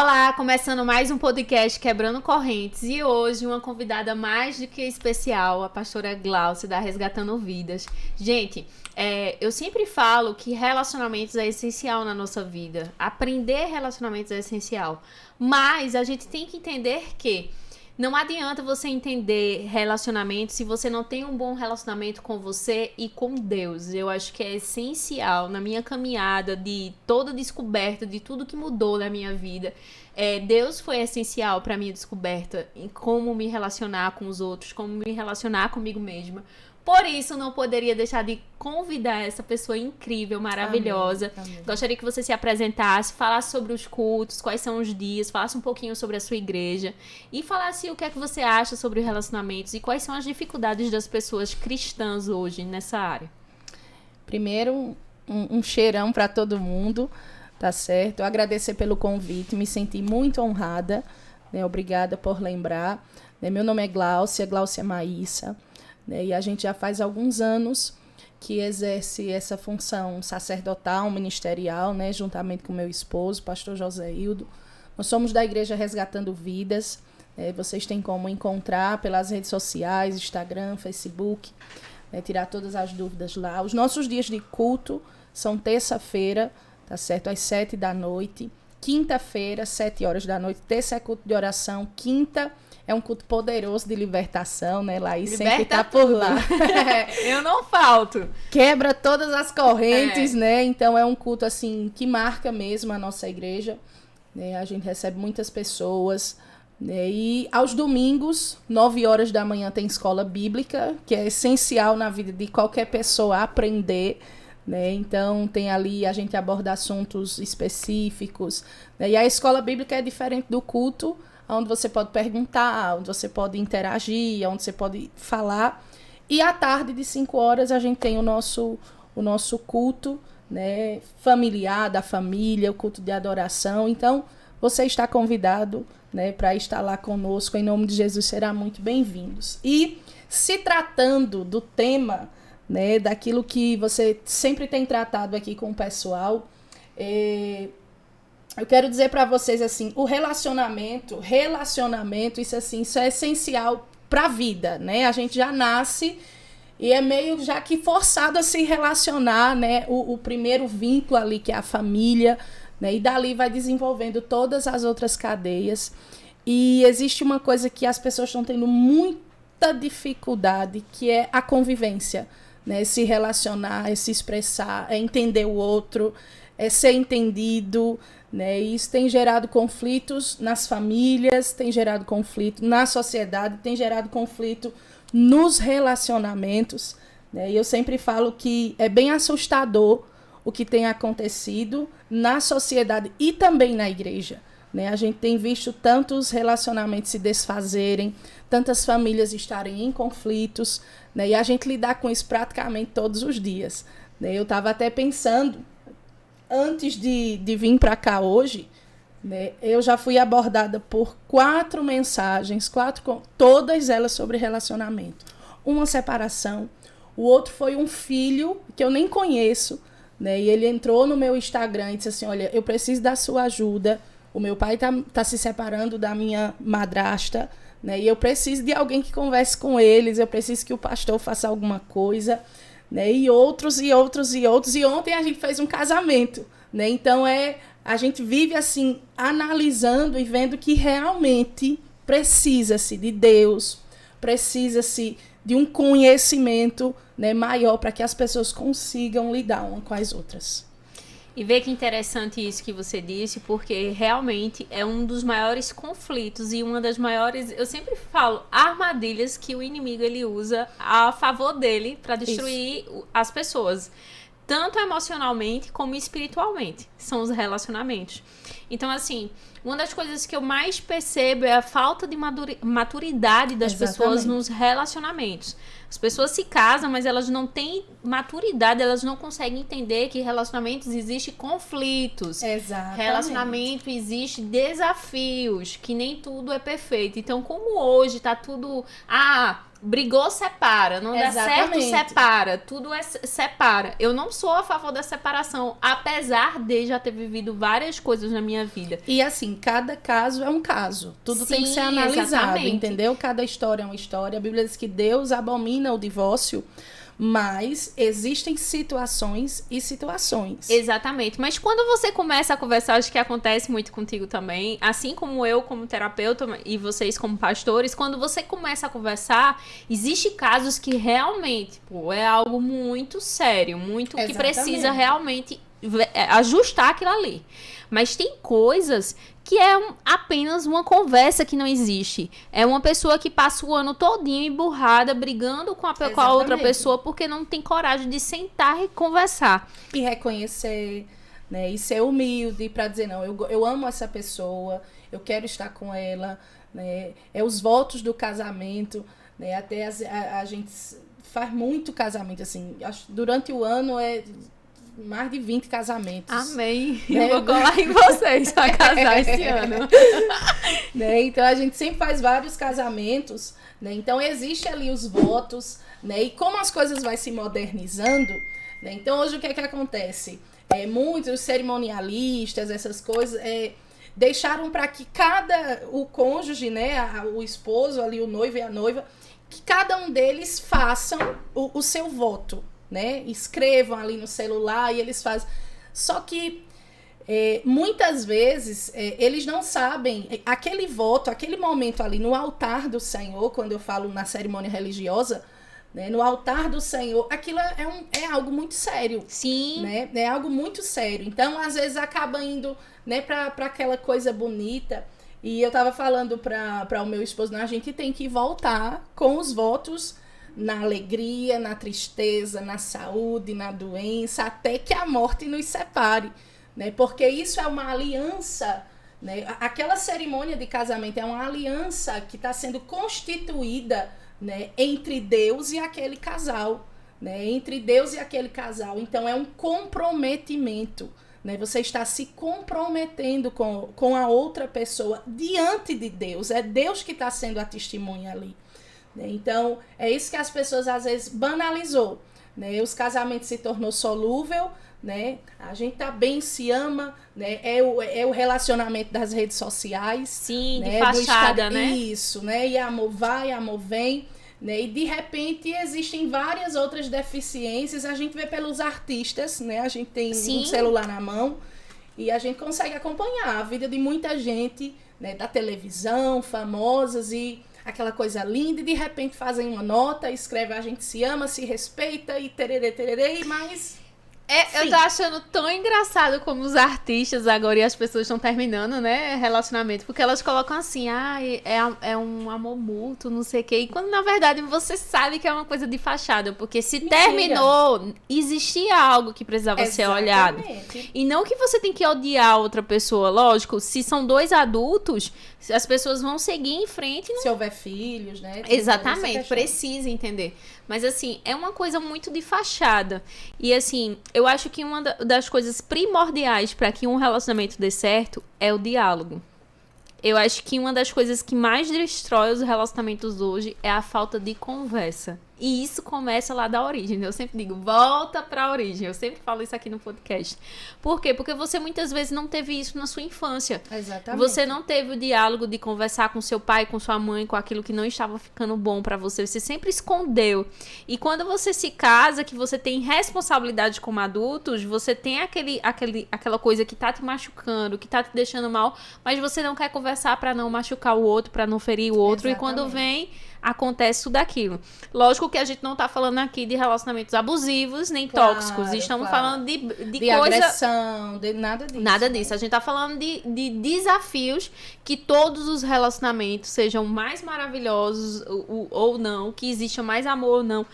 Olá, começando mais um podcast Quebrando Correntes e hoje uma convidada mais do que especial, a pastora Glaucia da Resgatando Vidas. Gente, eu sempre falo que relacionamentos é essencial na nossa vida, aprender relacionamentos é essencial, mas a gente tem que entender que não adianta você entender relacionamento se você não tem um bom relacionamento com você e com Deus. Eu acho que é essencial na minha caminhada de toda descoberta, de tudo que mudou na minha vida. Deus foi essencial para a minha descoberta em como me relacionar com os outros, como me relacionar comigo mesma. Por isso, não poderia deixar de convidar essa pessoa incrível, maravilhosa. Amém. Gostaria que você se apresentasse, falasse sobre os cultos, quais são os dias, falasse um pouquinho sobre a sua igreja e falasse o que é que você acha sobre os relacionamentos e quais são as dificuldades das pessoas cristãs hoje nessa área. Primeiro, um cheirão para todo mundo, tá certo? Eu agradecer pelo convite, me senti muito honrada, né? Obrigada por lembrar. Meu nome é Glaucia Maíssa. E a gente já faz alguns anos que exerce essa função sacerdotal, ministerial, né, juntamente com meu esposo, pastor José Hildo. Nós somos da Igreja Resgatando Vidas. Vocês têm como encontrar pelas redes sociais, Instagram, Facebook, tirar todas as dúvidas lá. Os nossos dias de culto são terça-feira, tá certo? Às 7h, quinta-feira, 7h. Terça é culto de oração, quinta é um culto poderoso de libertação, né? Laís sempre tá por lá. Eu não falto. Quebra todas as correntes, né? Então é um culto, assim, que marca mesmo a nossa igreja. Né? A gente recebe muitas pessoas. Né? E aos domingos, 9h tem escola bíblica, que é essencial na vida de qualquer pessoa aprender. Né? Então tem ali, a gente aborda assuntos específicos. Né? E a escola bíblica é diferente do culto, onde você pode perguntar, onde você pode interagir, onde você pode falar. E à tarde, de 5h, a gente tem o nosso culto, né, familiar, da família, o culto de adoração. Então, você está convidado, né, para estar lá conosco. Em nome de Jesus, será muito bem-vindos. E se tratando do tema, né, daquilo que você sempre tem tratado aqui com o pessoal, eu quero dizer para vocês assim, o relacionamento, isso assim, isso é essencial para a vida, né? A gente já nasce e é meio já que forçado a se relacionar, né? O primeiro vínculo ali que é a família, né? E dali vai desenvolvendo todas as outras cadeias. E existe uma coisa que as pessoas estão tendo muita dificuldade, que é a convivência, né? Se relacionar, é se expressar, é entender o outro, é ser entendido, né? E isso tem gerado conflitos nas famílias, tem gerado conflito na sociedade, tem gerado conflito nos relacionamentos, né? E eu sempre falo que é bem assustador o que tem acontecido na sociedade e também na igreja, né? A gente tem visto tantos relacionamentos se desfazerem, tantas famílias estarem em conflitos, né? E a gente lidar com isso praticamente todos os dias, né? Eu estava até pensando, antes de vir para cá hoje, né, eu já fui abordada por 4 mensagens, todas elas sobre relacionamento. Uma separação, o outro foi um filho que eu nem conheço, né, e ele entrou no meu Instagram e disse assim, olha, eu preciso da sua ajuda, o meu pai tá se separando da minha madrasta, né, e eu preciso de alguém que converse com eles, eu preciso que o pastor faça alguma coisa, né, e outros. E ontem a gente fez um casamento, né? Então a gente vive assim, analisando e vendo que realmente precisa-se de Deus, precisa-se de um conhecimento, né, maior para que as pessoas consigam lidar umas com as outras. E vê que interessante isso que você disse, porque realmente é um dos maiores conflitos e uma das maiores, eu sempre falo, armadilhas que o inimigo ele usa a favor dele para destruir as pessoas. Tanto emocionalmente como espiritualmente. São os relacionamentos. Então, assim, uma das coisas que eu mais percebo é a falta de maturidade das pessoas nos relacionamentos. As pessoas se casam, mas elas não têm maturidade, elas não conseguem entender que relacionamentos existem conflitos. Exatamente. Relacionamento existe desafios, que nem tudo é perfeito. Então, como hoje tá tudo... brigou, separa. Não dá certo, Exatamente. separa. Tudo separa. Eu não sou a favor da separação, apesar de já ter vivido várias coisas na minha vida. E assim, cada caso é um caso. Tudo tem que ser Sim, analisado, exatamente. entendeu? Cada história é uma história. A Bíblia diz que Deus abomina o divórcio, mas existem situações e situações. Exatamente. Mas quando você começa a conversar, acho que acontece muito contigo também, assim como eu como terapeuta e vocês como pastores, quando você começa a conversar, existe casos que realmente, pô, é algo muito sério, muito que Exatamente. precisa realmente ajustar aquilo ali. Mas tem coisas que é apenas uma conversa que não existe. É uma pessoa que passa o ano todinho emburrada, brigando com a outra Exatamente. pessoa porque não tem coragem de sentar e conversar. E reconhecer, né? E ser humilde para dizer, não, eu amo essa pessoa, eu quero estar com ela, né? É os votos do casamento, né? Até a gente faz muito casamento, assim, durante o ano é mais de 20 casamentos. Amém. Né? Eu vou colar em vocês pra casar esse ano. Né? Então a gente sempre faz vários casamentos, né? Então existe ali os votos, né? E como as coisas vai se modernizando, né? Então hoje o que é que acontece? Muitos cerimonialistas, essas coisas, deixaram para que o cônjuge, né? O esposo ali, o noivo e a noiva, que cada um deles façam o seu voto, né? Escrevam ali no celular e eles fazem. Só que muitas vezes eles não sabem aquele voto, aquele momento ali no altar do Senhor, quando eu falo na cerimônia religiosa, né, no altar do Senhor, aquilo é algo muito sério. Sim. Né? É algo muito sério. Então, às vezes, acaba indo, né, para aquela coisa bonita. E eu tava falando para o meu esposo, a gente tem que voltar com os votos na alegria, na tristeza, na saúde, na doença, até que a morte nos separe. Né? Porque isso é uma aliança, né? Aquela cerimônia de casamento é uma aliança que está sendo constituída, né, entre Deus e aquele casal. Né? Entre Deus e aquele casal. Então é um comprometimento. Né? Você está se comprometendo com a outra pessoa diante de Deus. É Deus que está sendo a testemunha ali. Né? Então é isso que as pessoas às vezes banalizou. Né? Os casamentos se tornou solúvel. Né? A gente tá bem, se ama, né? É o relacionamento das redes sociais. Sim, né? de fachada, né? Isso, né? E amor vai, amor vem, né? E de repente existem várias outras deficiências. A gente vê pelos artistas, né? A gente tem Sim. um celular na mão e a gente consegue acompanhar a vida de muita gente, né? Da televisão, famosas e aquela coisa linda, e de repente fazem uma nota, escreve a gente se ama, se respeita e tererê, tererê, mas... Eu tô achando tão engraçado como os artistas agora e as pessoas estão terminando, né, relacionamento, porque elas colocam assim, é um amor mútuo, não sei o quê, e quando na verdade você sabe que é uma coisa de fachada, porque se Mentira. terminou, existia algo que precisava ser olhado. Exatamente. E não que você tem que odiar a outra pessoa, lógico, se são dois adultos, as pessoas vão seguir em frente. Se houver filhos, né? Tem Exatamente, essa questão. precisa entender. Mas assim, é uma coisa muito de fachada. E assim, eu acho que uma das coisas primordiais para que um relacionamento dê certo é o diálogo. Eu acho que uma das coisas que mais destrói os relacionamentos hoje é a falta de conversa. E isso começa lá da origem. Eu sempre digo, volta pra origem. Eu sempre falo isso aqui no podcast. Por quê? Porque você muitas vezes não teve isso na sua infância. Exatamente. Você não teve o diálogo de conversar com seu pai, com sua mãe, com aquilo que não estava ficando bom pra você. Você sempre escondeu. E quando você se casa, que você tem responsabilidade como adultos, você tem aquela coisa que tá te machucando, que tá te deixando mal, mas você não quer conversar pra não machucar o outro, pra não ferir o outro. Exatamente. E quando vem, acontece tudo aquilo. Lógico que a gente não tá falando aqui de relacionamentos abusivos nem tóxicos. Estamos falando de coisa... agressão, de nada disso. Nada disso. A gente tá falando de desafios que todos os relacionamentos sejam mais maravilhosos ou não, que exista mais amor ou não.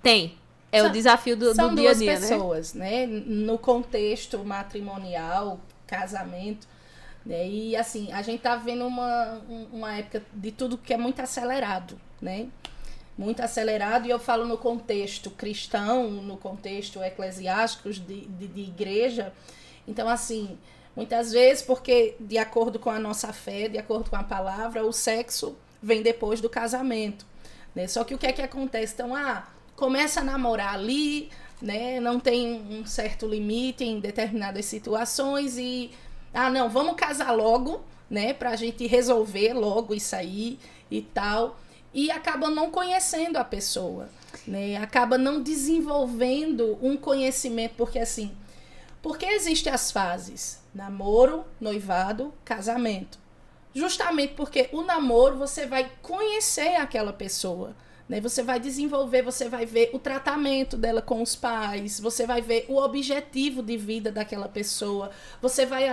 Tem. É o desafio do dia a dia, São duas pessoas, né? No contexto matrimonial, casamento, né? E assim, a gente tá vendo uma época de tudo que é muito acelerado, né? Muito acelerado, e eu falo no contexto cristão, no contexto eclesiástico, de igreja. Então, assim, muitas vezes, porque de acordo com a nossa fé, de acordo com a palavra, o sexo vem depois do casamento. né? Só que o que é que acontece? Então, começa a namorar ali, né? Não tem um certo limite em determinadas situações e, não, vamos casar logo, né? Pra gente resolver logo isso aí e tal. E acaba não conhecendo a pessoa, né? Acaba não desenvolvendo um conhecimento, porque assim, porque existem as fases, namoro, noivado, casamento. Justamente porque o namoro você vai conhecer aquela pessoa, né? Você vai desenvolver, você vai ver o tratamento dela com os pais, você vai ver o objetivo de vida daquela pessoa, você vai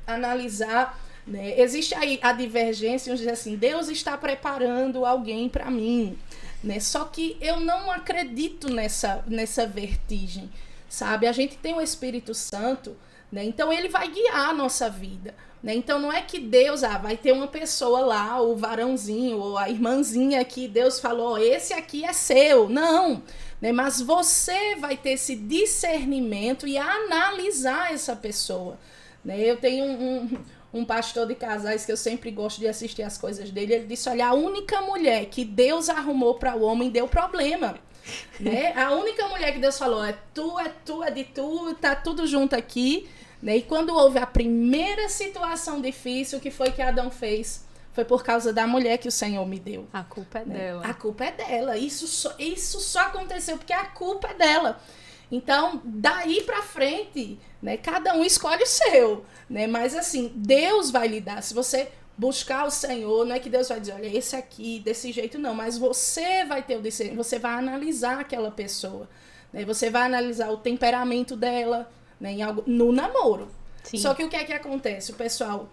analisar, né? Existe aí a divergência, onde diz assim, Deus está preparando alguém para mim, né? Só que eu não acredito nessa vertigem, sabe? A gente tem o Espírito Santo, né? Então ele vai guiar a nossa vida, né? Então não é que Deus vai ter uma pessoa lá, o varãozinho ou a irmãzinha que Deus falou, esse aqui é seu, não, né? Mas você vai ter esse discernimento e analisar essa pessoa, né? Eu tenho um pastor de casais que eu sempre gosto de assistir as coisas dele, ele disse, olha, a única mulher que Deus arrumou para o homem deu problema, né? A única mulher que Deus falou, é de tu, tá tudo junto aqui, né? E quando houve a primeira situação difícil, o que foi que Adão fez? Foi por causa da mulher que o Senhor me deu. A culpa é né? dela. A culpa é dela. Isso só aconteceu porque a culpa é dela. Então, daí pra frente, né, cada um escolhe o seu, né? Mas assim, Deus vai lhe dar. Se você buscar o Senhor, não é que Deus vai dizer, olha, esse aqui, desse jeito, não. Mas você vai ter o discernimento, você vai analisar aquela pessoa, né? Você vai analisar o temperamento dela, né, no namoro. Sim. Só que o que é que acontece? O pessoal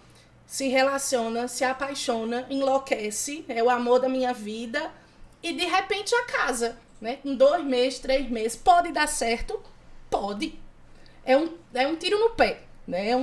se relaciona, se apaixona, enlouquece, é o amor da minha vida, e de repente já casa. Né? Em 2 meses, 3 meses, pode dar certo? Pode. É um tiro no pé, né? É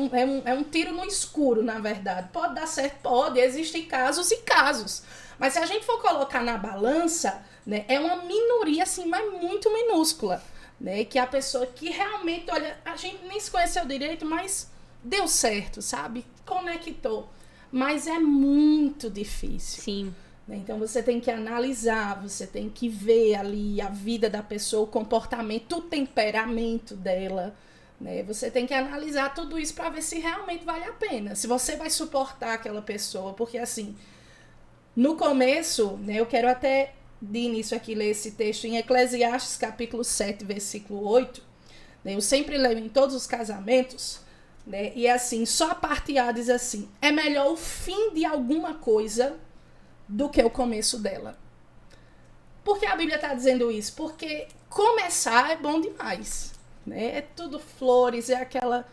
um tiro no escuro, na verdade. Pode dar certo? Pode. Existem casos e casos. Mas se a gente for colocar na balança, né, é uma minoria, assim, mas muito minúscula, né? Que a pessoa que realmente, olha, a gente nem se conheceu direito, mas deu certo, sabe? Conectou. Mas é muito difícil. Sim. Então você tem que analisar, você tem que ver ali a vida da pessoa, o comportamento, o temperamento dela, né? Você tem que analisar tudo isso para ver se realmente vale a pena, se você vai suportar aquela pessoa, porque assim, no começo, né, eu quero até de início aqui ler esse texto em Eclesiastes capítulo 7, versículo 8, né? Eu sempre leio em todos os casamentos, né? E assim, só a parte A diz assim, é melhor o fim de alguma coisa do que o começo dela. Por que a Bíblia está dizendo isso? Porque começar é bom demais, né? É tudo flores, é aquela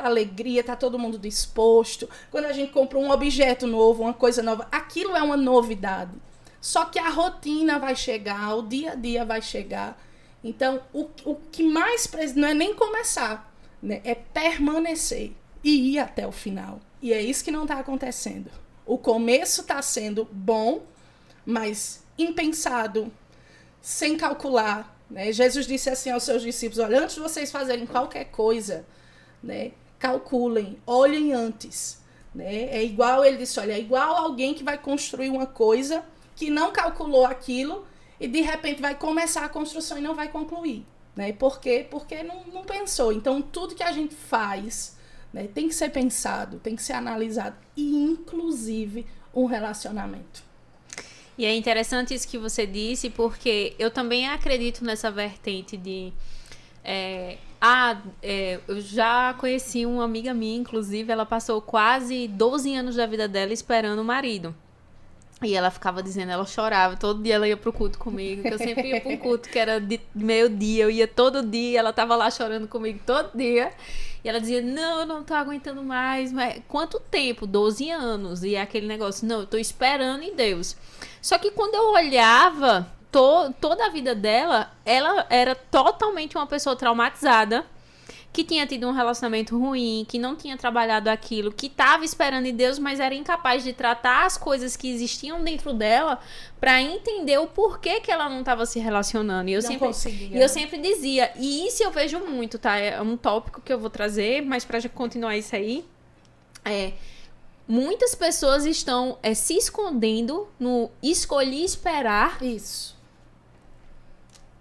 alegria, tá todo mundo disposto. Quando a gente compra um objeto novo, uma coisa nova, aquilo é uma novidade. Só que a rotina vai chegar, o dia a dia vai chegar. Então, o que mais não é nem começar, né? É permanecer e ir até o final. E é isso que não está acontecendo. O começo está sendo bom, mas impensado, sem calcular, né? Jesus disse assim aos seus discípulos, olha, antes de vocês fazerem qualquer coisa, né, calculem, olhem antes, né? É igual, ele disse, olha, é igual alguém que vai construir uma coisa, que não calculou aquilo, e de repente vai começar a construção e não vai concluir, né? Por quê? Porque não pensou. Então, tudo que a gente faz, né, tem que ser pensado, tem que ser analisado, e inclusive um relacionamento. E é interessante isso que você disse, porque eu também acredito nessa vertente de... eu já conheci uma amiga minha, inclusive, ela passou quase 12 anos da vida dela esperando o marido. E ela ficava dizendo, ela chorava, todo dia ela ia pro culto comigo, que eu sempre ia pro culto que era de meio-dia, eu ia todo dia, ela tava lá chorando comigo todo dia, e ela dizia, não, eu não tô aguentando mais, mas quanto tempo? 12 anos, e aquele negócio, não, eu tô esperando em Deus. Só que quando eu olhava toda a vida dela, ela era totalmente uma pessoa traumatizada, que tinha tido um relacionamento ruim, que não tinha trabalhado aquilo, que estava esperando em Deus, mas era incapaz de tratar as coisas que existiam dentro dela para entender o porquê que ela não estava se relacionando. E eu sempre dizia, e isso eu vejo muito, tá? É um tópico que eu vou trazer, mas para continuar isso aí, muitas pessoas estão se escondendo no escolhi esperar. Isso.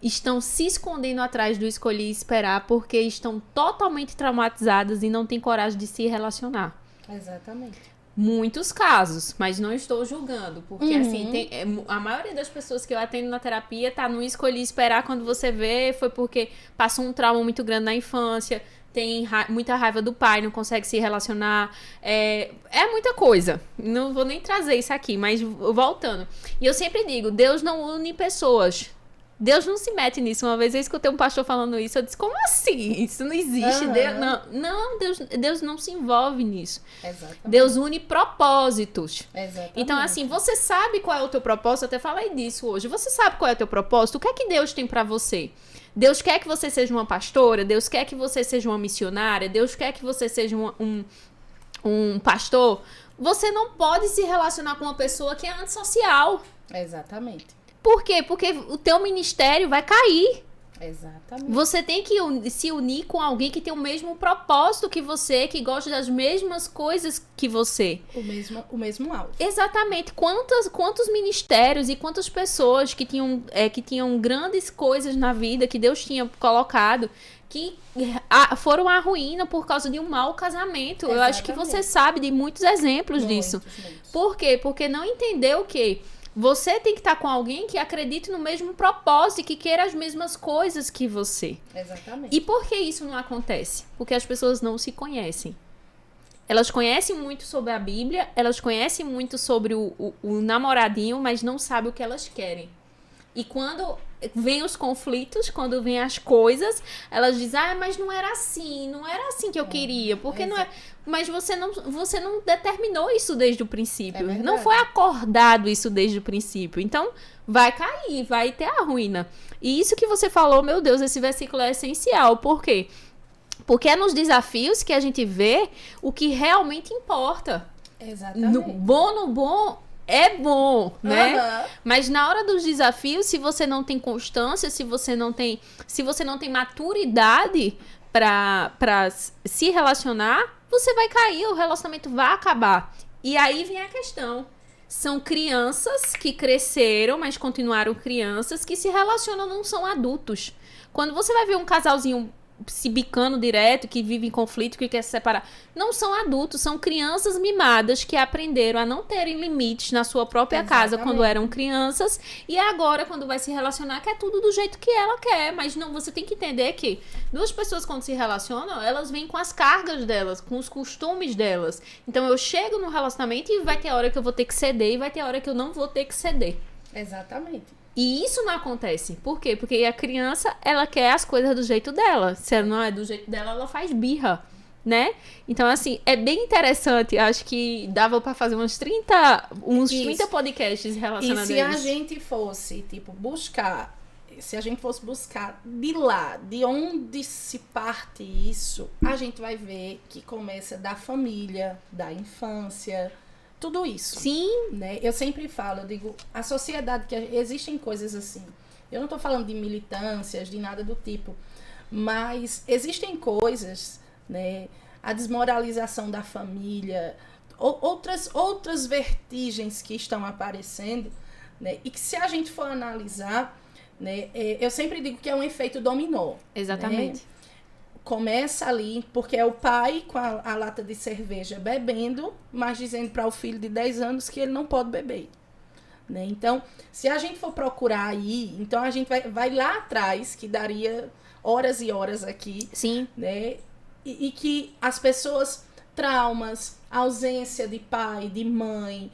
Estão se escondendo atrás do escolhi esperar porque estão totalmente traumatizadas e não têm coragem de se relacionar. Exatamente. Muitos casos, mas não estou julgando, porque assim, a maioria das pessoas que eu atendo na terapia tá no escolhi esperar, quando você vê, foi porque passou um trauma muito grande na infância, tem muita raiva do pai, não consegue se relacionar, é muita coisa. Não vou nem trazer isso aqui, mas voltando. E eu sempre digo, Deus não une pessoas. Deus não se mete nisso. Uma vez eu escutei um pastor falando isso, eu disse, como assim? Isso não existe. Deus não se envolve nisso. Exatamente. Deus une propósitos. Exatamente. Então, assim, você sabe qual é o teu propósito? Eu até falei disso hoje. Você sabe qual é o teu propósito? O que é que Deus tem pra você? Deus quer que você seja uma pastora? Deus quer que você seja uma missionária? Deus quer que você seja um pastor? Você não pode se relacionar com uma pessoa que é antissocial. Exatamente. Por quê? Porque o teu ministério vai cair. Exatamente. Você tem que se unir com alguém que tem o mesmo propósito que você, que gosta das mesmas coisas que você. O mesmo alvo. Exatamente. Quantos ministérios e quantas pessoas que tinham grandes coisas na vida que Deus tinha colocado, que foram à ruína por causa de um mau casamento. Exatamente. Eu acho que você sabe de muitos exemplos disso. Muitos. Por quê? Porque não entendeu que você tem que estar com alguém que acredite no mesmo propósito e que queira as mesmas coisas que você. Exatamente. E por que isso não acontece? Porque as pessoas não se conhecem. Elas conhecem muito sobre a Bíblia, elas conhecem muito sobre o namoradinho, mas não sabem o que elas querem. E quando vem os conflitos, quando vem as coisas, elas dizem, mas não era assim que eu queria, porque não é. Mas você não determinou isso desde o princípio. Não foi acordado isso desde o princípio. Então, vai cair, vai ter a ruína. E isso que você falou, meu Deus, esse versículo é essencial. Por quê? Porque é nos desafios que a gente vê o que realmente importa. Exatamente. No bom é bom, né? Mas na hora dos desafios, se você não tem constância, se você não tem maturidade para se relacionar, você vai cair, o relacionamento vai acabar. E aí vem a questão. São crianças que cresceram, mas continuaram crianças, que se relacionam, não são adultos. Quando você vai ver um casalzinho se bicando direto, que vive em conflito, que quer se separar, não são adultos, são crianças mimadas que aprenderam a não terem limites na sua própria casa quando eram crianças, e agora quando vai se relacionar quer tudo do jeito que ela quer. Mas não, você tem que entender que duas pessoas quando se relacionam, elas vêm com as cargas delas, com os costumes delas. Então eu chego no relacionamento e vai ter hora que eu vou ter que ceder e vai ter hora que eu não vou ter que ceder. Exatamente. E isso não acontece. Por quê? Porque a criança, ela quer as coisas do jeito dela. Se ela não é do jeito dela, ela faz birra, né? Então, assim, é bem interessante. Acho que dava pra fazer uns 30 podcasts relacionados a isso. E se a gente fosse, se a gente fosse buscar de lá, de onde se parte isso, a gente vai ver que começa da família, da infância, tudo isso. Sim. Né? Eu sempre falo, eu digo, a sociedade, que existem coisas assim. Eu não estou falando de militâncias, de nada do tipo, mas existem coisas, né? A desmoralização da família, outras vertigens que estão aparecendo, né? E que se a gente for analisar, né? Eu sempre digo que é um efeito dominó. Exatamente. Né? Começa ali, porque é o pai com a lata de cerveja bebendo, mas dizendo para o filho de 10 anos que ele não pode beber. Né? Então, se a gente for procurar aí, então a gente vai lá atrás, que daria horas e horas aqui. Sim. Né? E que as pessoas, traumas, ausência de pai, de mãe,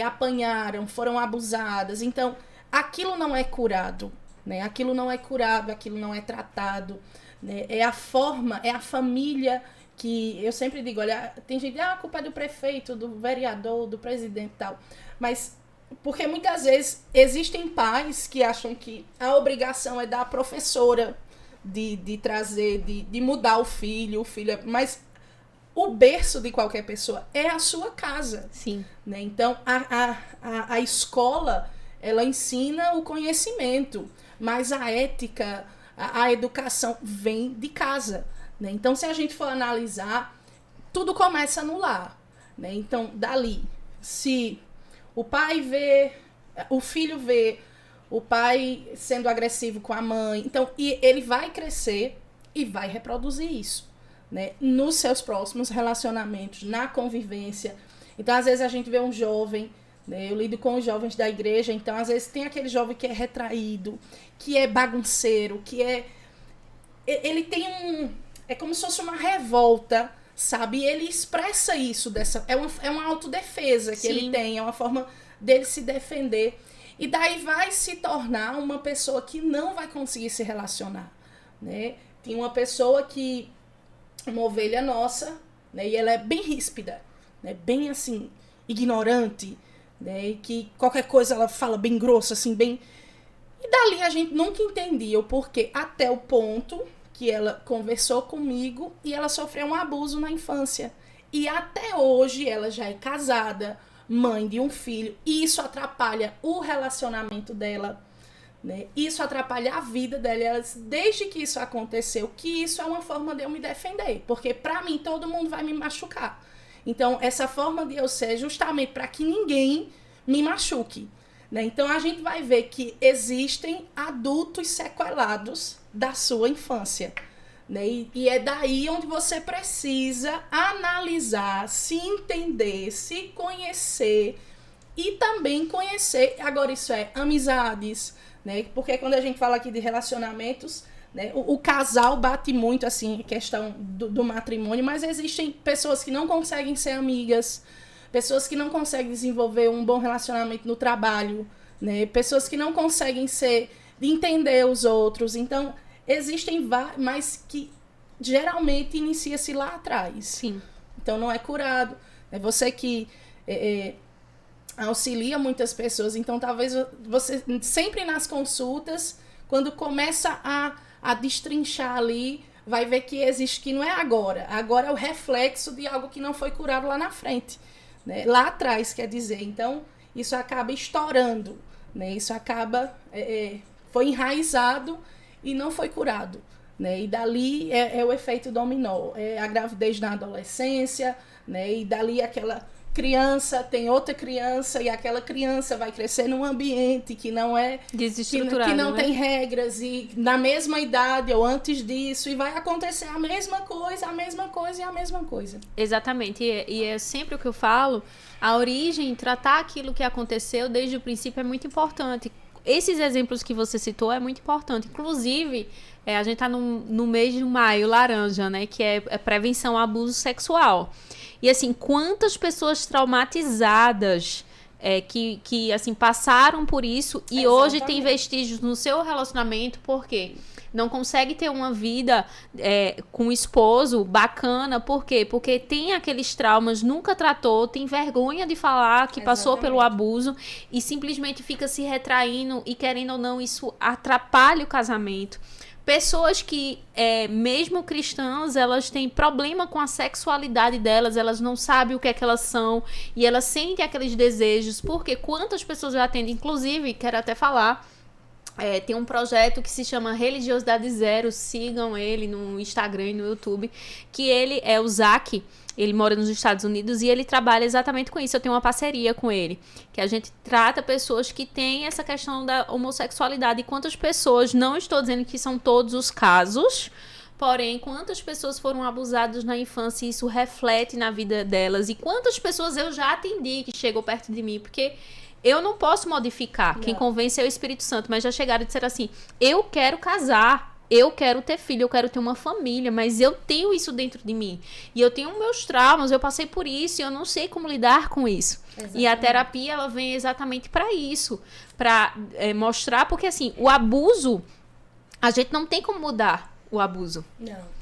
apanharam, foram abusadas. Então, aquilo não é curado. Né? Aquilo não é curado, aquilo não é tratado. Né? É a forma, é a família que eu sempre digo, olha, tem gente, a culpa é do prefeito, do vereador, do presidente e tal. Mas, porque muitas vezes existem pais que acham que a obrigação é da professora de trazer, de mudar o filho mas o berço de qualquer pessoa é a sua casa. Sim. Né? Então, a escola, ela ensina o conhecimento, mas a ética, a educação vem de casa. Né? Então, se a gente for analisar, tudo começa no lar. né? Então, dali, se o filho vê o pai sendo agressivo com a mãe, então e ele vai crescer e vai reproduzir isso, né? Nos seus próximos relacionamentos, na convivência. Então, às vezes a gente vê um jovem, né? Eu lido com os jovens da igreja, então às vezes tem aquele jovem que é retraído, que é bagunceiro, ele tem é como se fosse uma revolta, sabe? E ele expressa isso, é uma autodefesa que ele tem, é uma forma dele se defender. E daí vai se tornar uma pessoa que não vai conseguir se relacionar, né? Tem uma pessoa uma ovelha nossa, né? E ela é bem ríspida, né? Bem assim, ignorante, né? E que qualquer coisa ela fala bem grosso, assim, bem... E dali a gente nunca entendia o porquê, até o ponto que ela conversou comigo e ela sofreu um abuso na infância. E até hoje ela já é casada, mãe de um filho, e isso atrapalha o relacionamento dela, né? Isso atrapalha a vida dela. Ela disse, desde que isso aconteceu, que isso é uma forma de eu me defender, porque pra mim todo mundo vai me machucar. Então essa forma de eu ser é justamente para que ninguém me machuque, né? Então a gente vai ver que existem adultos sequelados da sua infância, né? E é daí onde você precisa analisar, se entender, se conhecer e também conhecer, agora isso é amizades, né? Porque quando a gente fala aqui de relacionamentos, né, o casal bate muito assim, questão do matrimônio, mas existem pessoas que não conseguem ser amigas, pessoas que não conseguem desenvolver um bom relacionamento no trabalho, né? Pessoas que não conseguem entender os outros. Então existem vários, mas que geralmente inicia-se lá atrás. Sim. Então não é curado. É você que auxilia muitas pessoas. Então talvez você sempre nas consultas, quando começa a destrinchar ali, vai ver que existe, que não é agora. Agora é o reflexo de algo que não foi curado lá na frente, né? Lá atrás, quer dizer. Então isso acaba estourando, né? Isso acaba foi enraizado e não foi curado, né? E dali é o efeito dominó, é a gravidez na adolescência, né? E dali aquela criança tem outra criança e aquela criança vai crescer num ambiente que não é desestruturado, que não né? tem regras, e na mesma idade ou antes disso, e vai acontecer a mesma coisa, a mesma coisa e a mesma coisa. Exatamente, e é sempre o que eu falo, a origem, tratar aquilo que aconteceu desde o princípio é muito importante. Esses exemplos que você citou é muito importante. Inclusive, a gente está no mês de maio laranja, né? Que é prevenção ao abuso sexual. E assim, quantas pessoas traumatizadas que assim, passaram por isso e Exatamente. Hoje tem vestígios no seu relacionamento, por quê? Não consegue ter uma vida com um esposo bacana, por quê? Porque tem aqueles traumas, nunca tratou, tem vergonha de falar que passou pelo abuso e simplesmente fica se retraindo e, querendo ou não, isso atrapalha o casamento. Pessoas que, mesmo cristãs, elas têm problema com a sexualidade delas, elas não sabem o que é que elas são e elas sentem aqueles desejos, porque quantas pessoas já atendem, inclusive, quero até falar, tem um projeto que se chama Religiosidade Zero, sigam ele no Instagram e no YouTube, que ele é o Zac, ele mora nos Estados Unidos e ele trabalha exatamente com isso. Eu tenho uma parceria com ele, que a gente trata pessoas que têm essa questão da homossexualidade. E quantas pessoas, não estou dizendo que são todos os casos, porém, quantas pessoas foram abusadas na infância e isso reflete na vida delas. E quantas pessoas eu já atendi que chegou perto de mim, porque eu não posso modificar. Quem convence é o Espírito Santo, mas já chegaram e disseram assim, eu quero casar. Eu quero ter filho, eu quero ter uma família, mas eu tenho isso dentro de mim. E eu tenho meus traumas, eu passei por isso e eu não sei como lidar com isso. Exatamente. E a terapia, ela vem exatamente para isso. Para mostrar, porque assim, o abuso, a gente não tem como mudar o abuso. Não.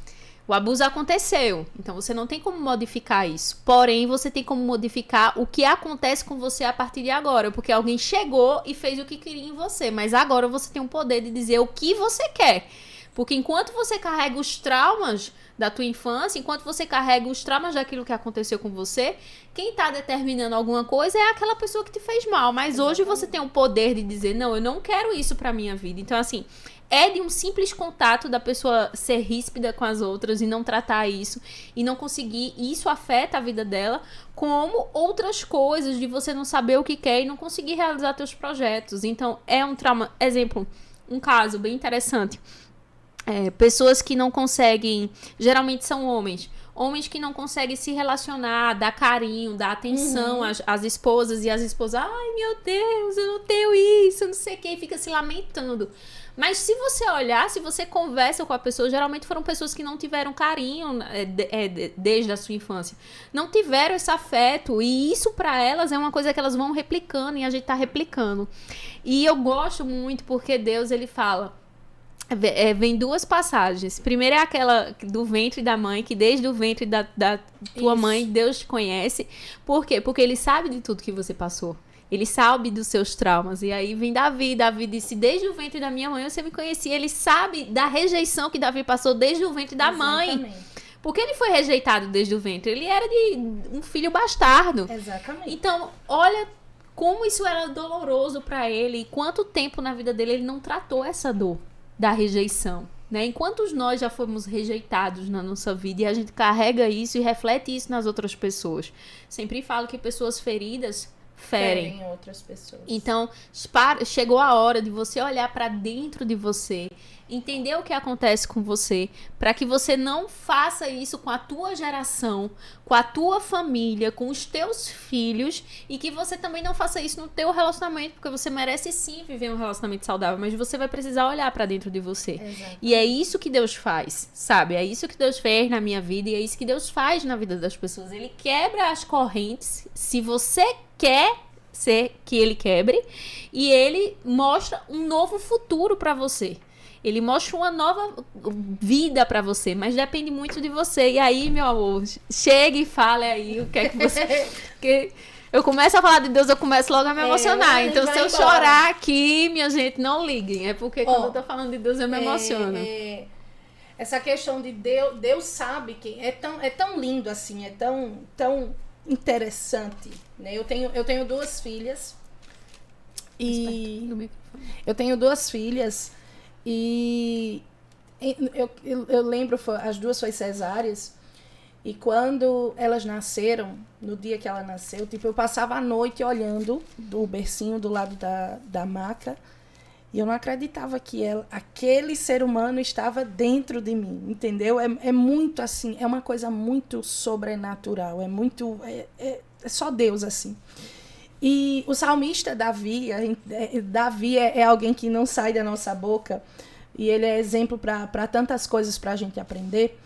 O abuso aconteceu, então você não tem como modificar isso. Porém, você tem como modificar o que acontece com você a partir de agora. Porque alguém chegou e fez o que queria em você. Mas agora você tem o poder de dizer o que você quer. Porque enquanto você carrega os traumas da tua infância, enquanto você carrega os traumas daquilo que aconteceu com você, quem tá determinando alguma coisa é aquela pessoa que te fez mal. Mas hoje você tem o poder de dizer, não, eu não quero isso pra minha vida. Então, assim, é de um simples contato da pessoa ser ríspida com as outras e não tratar isso, e não conseguir, e isso afeta a vida dela, como outras coisas de você não saber o que quer e não conseguir realizar teus projetos. Então, é um trauma. Exemplo, um caso bem interessante. Pessoas que não conseguem, geralmente são homens que não conseguem se relacionar, dar carinho, dar atenção às esposas, e as esposas, ai meu Deus, eu não tenho isso, não sei o que, e fica se lamentando. Mas se você olhar, se você conversa com a pessoa, geralmente foram pessoas que não tiveram carinho desde a sua infância. Não tiveram esse afeto. E isso pra elas é uma coisa que elas vão replicando, e a gente tá replicando. E eu gosto muito porque Deus, ele fala... vem duas passagens. Primeiro é aquela do ventre da mãe, que desde o ventre da tua mãe, Deus te conhece. Por quê? Porque ele sabe de tudo que você passou. Ele sabe dos seus traumas. E aí vem Davi. Davi disse, desde o ventre da minha mãe você me conhecia. Ele sabe da rejeição que Davi passou desde o ventre da mãe. Porque ele foi rejeitado desde o ventre. Ele era de um filho bastardo. Exatamente. Então, olha como isso era doloroso para ele. E quanto tempo na vida dele ele não tratou essa dor da rejeição, né? Enquanto nós já fomos rejeitados na nossa vida, e a gente carrega isso e reflete isso nas outras pessoas. Sempre falo que pessoas feridas ferem outras pessoas. Então, chegou a hora de você olhar para dentro de você, entender o que acontece com você, para que você não faça isso com a tua geração, com a tua família, com os teus filhos, e que você também não faça isso no teu relacionamento, porque você merece sim viver um relacionamento saudável, mas você vai precisar olhar para dentro de você. Exatamente. E é isso que Deus faz, sabe? É isso que Deus fez na minha vida, e é isso que Deus faz na vida das pessoas. Ele quebra as correntes, se você quer ser que ele quebre, e ele mostra um novo futuro para você. Ele mostra uma nova vida pra você, mas depende muito de você. E aí, meu amor, chegue e fale aí o que é que você... Porque eu começo a falar de Deus, eu começo logo a me emocionar. Então, se eu chorar aqui, minha gente, não liguem. É porque quando eu tô falando de Deus, eu me emociono. Essa questão de Deus sabe que é tão lindo assim, é tão interessante, né? Eu tenho duas filhas. E eu tenho duas filhas. E eu lembro, as duas foi cesáreas, e quando elas nasceram, no dia que ela nasceu, tipo, eu passava a noite olhando do bercinho do lado da maca, e eu não acreditava que aquele ser humano estava dentro de mim, entendeu? É muito assim, é uma coisa muito sobrenatural, é só Deus assim. E o salmista Davi é alguém que não sai da nossa boca, e ele é exemplo para tantas coisas para a gente aprender,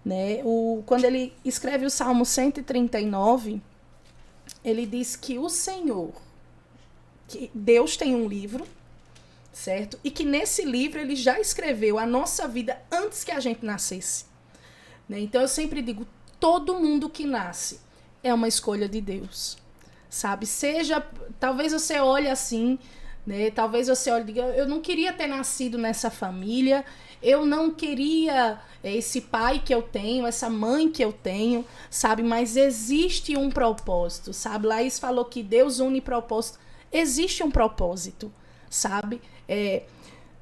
né? Quando ele escreve o Salmo 139, ele diz que o Senhor, que Deus tem um livro, certo? E que nesse livro ele já escreveu a nossa vida antes que a gente nascesse, né? Então eu sempre digo, todo mundo que nasce é uma escolha de Deus. Sabe, talvez você olhe assim, né? Talvez você olhe e diga, eu não queria ter nascido nessa família, eu não queria esse pai que eu tenho, essa mãe que eu tenho, sabe? Mas existe um propósito, sabe? Laís falou que Deus une propósito. Existe um propósito, sabe?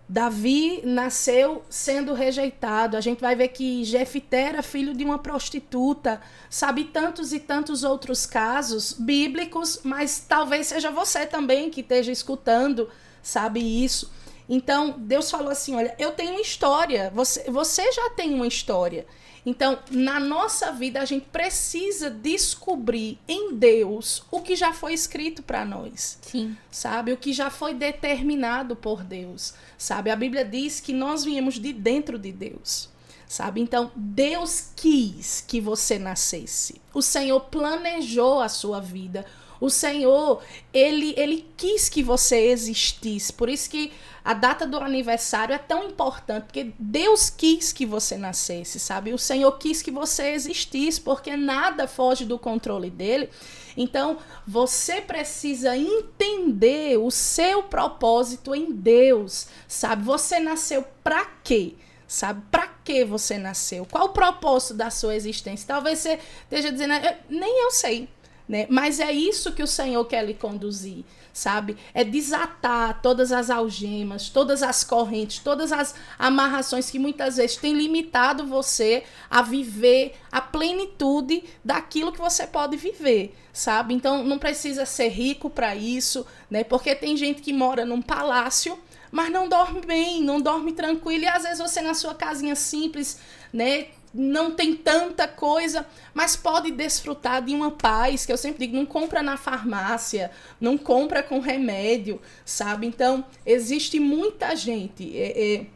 Davi nasceu sendo rejeitado. A gente vai ver que Jefté era filho de uma prostituta, sabe? Tantos e tantos outros casos bíblicos, mas talvez seja você também que esteja escutando, sabe isso? Então, Deus falou assim, olha, eu tenho uma história, você já tem uma história. Então, na nossa vida, a gente precisa descobrir em Deus o que já foi escrito para nós. Sim. Sabe? O que já foi determinado por Deus. Sabe? A Bíblia diz que nós viemos de dentro de Deus. Sabe? Então, Deus quis que você nascesse. O Senhor planejou a sua vida. O Senhor, ele quis que você existisse. Por isso que a data do aniversário é tão importante, porque Deus quis que você nascesse, sabe? O Senhor quis que você existisse, porque nada foge do controle dele. Então, você precisa entender o seu propósito em Deus, sabe? Você nasceu para quê? sabe? Para que você nasceu? Qual o propósito da sua existência? Talvez você esteja dizendo, nem eu sei, né? Mas é isso que o Senhor quer lhe conduzir, sabe? É desatar todas as algemas, todas as correntes, todas as amarrações que muitas vezes têm limitado você a viver a plenitude daquilo que você pode viver, sabe? Então não precisa ser rico para isso, né? Porque tem gente que mora num palácio, mas não dorme bem, não dorme tranquilo, e às vezes você na sua casinha simples, né, não tem tanta coisa, mas pode desfrutar de uma paz, que eu sempre digo, não compra na farmácia, não compra com remédio, sabe? Então, existe muita gente,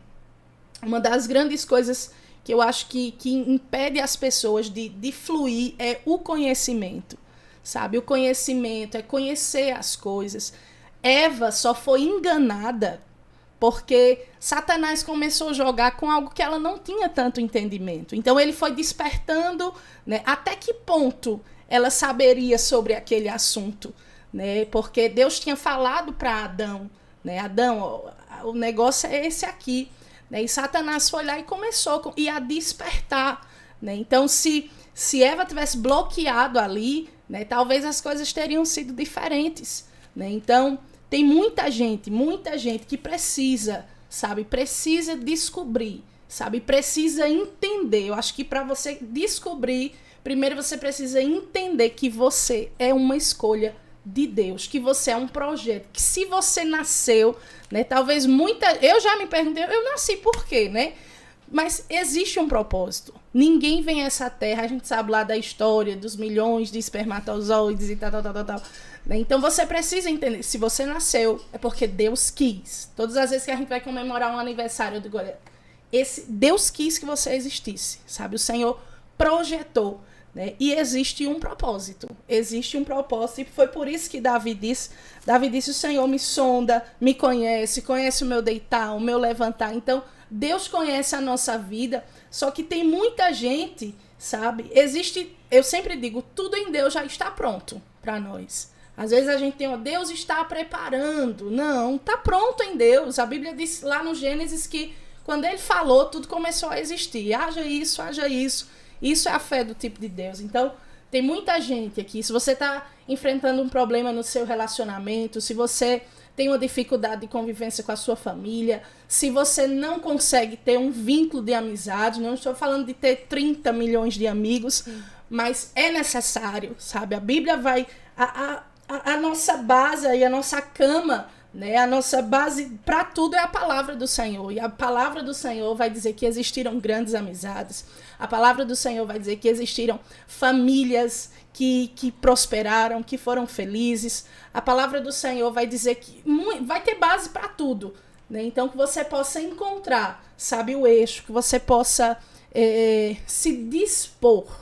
uma das grandes coisas que eu acho que impede as pessoas de fluir é o conhecimento, sabe? O conhecimento é conhecer as coisas. Eva só foi enganada porque Satanás começou a jogar com algo que ela não tinha tanto entendimento. Então ele foi despertando, né, até que ponto ela saberia sobre aquele assunto, né? Porque Deus tinha falado para Adão, né? Adão, o negócio é esse aqui, né? E Satanás foi lá e começou a despertar, né? Então se Eva tivesse bloqueado ali, né, talvez as coisas teriam sido diferentes, né? Então tem muita gente que precisa, sabe? Precisa descobrir, sabe? Precisa entender. Eu acho que para você descobrir, primeiro você precisa entender que você é uma escolha de Deus, que você é um projeto, que se você nasceu, né? Talvez eu já me perguntei, eu nasci por quê, né? Mas existe um propósito. Ninguém vem a essa terra, a gente sabe lá da história dos milhões de espermatozoides e tal. Então você precisa entender, se você nasceu, é porque Deus quis. Todas as vezes que a gente vai comemorar um aniversário, eu digo, olha, Deus quis que você existisse, sabe? O Senhor projetou, né? E existe um propósito, e foi por isso que Davi disse, o Senhor me sonda, me conhece o meu deitar, o meu levantar. Então, Deus conhece a nossa vida, só que tem muita gente, sabe? Eu sempre digo, tudo em Deus já está pronto para nós. Às vezes a gente tem, Deus está preparando. Não, está pronto em Deus. A Bíblia diz lá no Gênesis que quando ele falou, tudo começou a existir. Haja isso, haja isso. Isso é a fé do tipo de Deus. Então, tem muita gente aqui. Se você está enfrentando um problema no seu relacionamento, se você tem uma dificuldade de convivência com a sua família, se você não consegue ter um vínculo de amizade, não estou falando de ter 30 milhões de amigos, mas é necessário, sabe? A Bíblia vai... A nossa base e a nossa cama, né? A nossa base para tudo é a palavra do Senhor. E a palavra do Senhor vai dizer que existiram grandes amizades. A palavra do Senhor vai dizer que existiram famílias que prosperaram, que foram felizes. A palavra do Senhor vai dizer que vai ter base para tudo, né? Então que você possa encontrar, sabe, o eixo, que você possa se dispor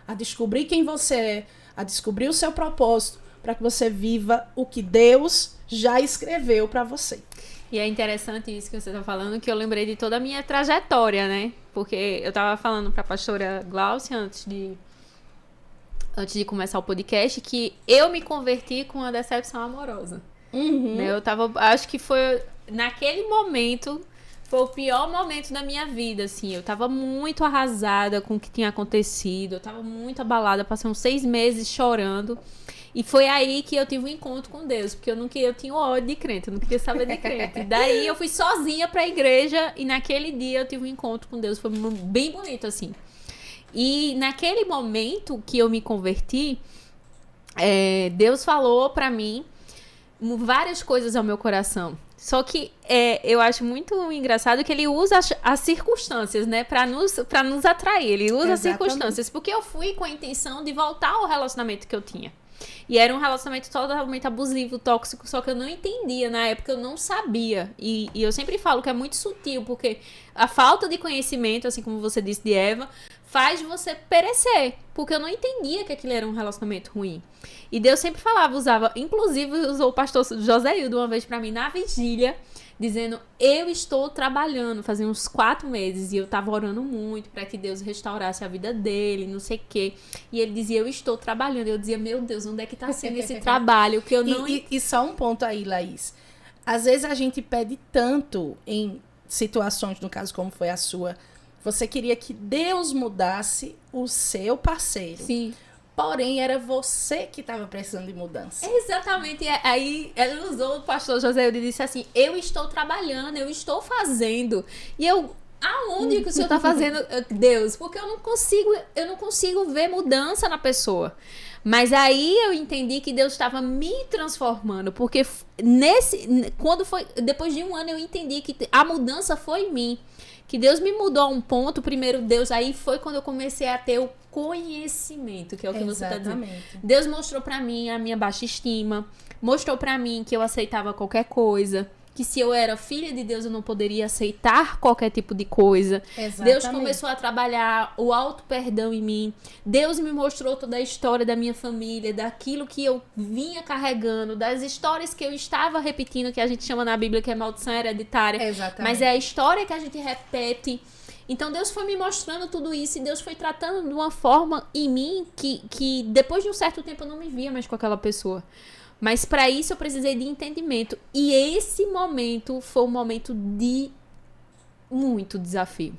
a descobrir quem você é, a descobrir o seu propósito, para que você viva o que Deus já escreveu para você. E é interessante isso que você está falando, que eu lembrei de toda a minha trajetória, né? Porque eu estava falando para a pastora Glaucia antes de começar o podcast, que eu me converti com uma decepção amorosa. Uhum. Né? Acho que foi naquele momento, foi o pior momento da minha vida, assim. Eu tava muito arrasada com o que tinha acontecido, eu tava muito abalada, passei uns 6 meses chorando. E foi aí que eu tive um encontro com Deus, porque eu tinha ódio de crente, eu não queria saber de crente. E daí eu fui sozinha pra igreja e naquele dia eu tive um encontro com Deus, foi bem bonito, assim. E naquele momento que eu me converti, Deus falou pra mim várias coisas ao meu coração. Só que eu acho muito engraçado que ele usa as circunstâncias, né? Pra nos atrair. Ele usa as circunstâncias. Porque eu fui com a intenção de voltar ao relacionamento que eu tinha. E era um relacionamento totalmente abusivo, tóxico, só que eu não entendia. Na época eu não sabia. E eu sempre falo que é muito sutil, porque a falta de conhecimento, assim como você disse de Eva, faz você perecer. Porque eu não entendia que aquilo era um relacionamento ruim. E Deus sempre inclusive usou o pastor Joséildo uma vez pra mim na vigília, dizendo, eu estou trabalhando, fazia uns 4 meses, e eu tava orando muito pra que Deus restaurasse a vida dele, não sei o quê. E ele dizia, eu estou trabalhando. Eu dizia, meu Deus, onde é que tá sendo esse trabalho? Que eu não... E só um ponto aí, Laís. Às vezes a gente pede tanto em situações, no caso como foi a sua, você queria que Deus mudasse o seu parceiro. Sim. Porém, era você que estava precisando de mudança. Exatamente. Aí ela usou o pastor José e disse assim: eu estou trabalhando, eu estou fazendo. E eu, aonde que o senhor está fazendo, Deus? Porque eu não consigo ver mudança na pessoa. Mas aí eu entendi que Deus estava me transformando, porque depois de um ano eu entendi que a mudança foi em mim, que Deus me mudou a um ponto. Primeiro Deus, aí foi quando eu comecei a ter o conhecimento, que é o que você está dizendo. Deus mostrou pra mim a minha baixa estima, mostrou pra mim que eu aceitava qualquer coisa, que se eu era filha de Deus eu não poderia aceitar qualquer tipo de coisa. Exatamente. Deus começou a trabalhar o auto-perdão em mim. Deus me mostrou toda a história da minha família, daquilo que eu vinha carregando, das histórias que eu estava repetindo, que a gente chama na Bíblia que é maldição hereditária. Exatamente. Mas é a história que a gente repete. Então Deus foi me mostrando tudo isso e Deus foi tratando de uma forma em mim que depois de um certo tempo eu não me via mais com aquela pessoa. Mas para isso eu precisei de entendimento. E esse momento foi um momento de muito desafio.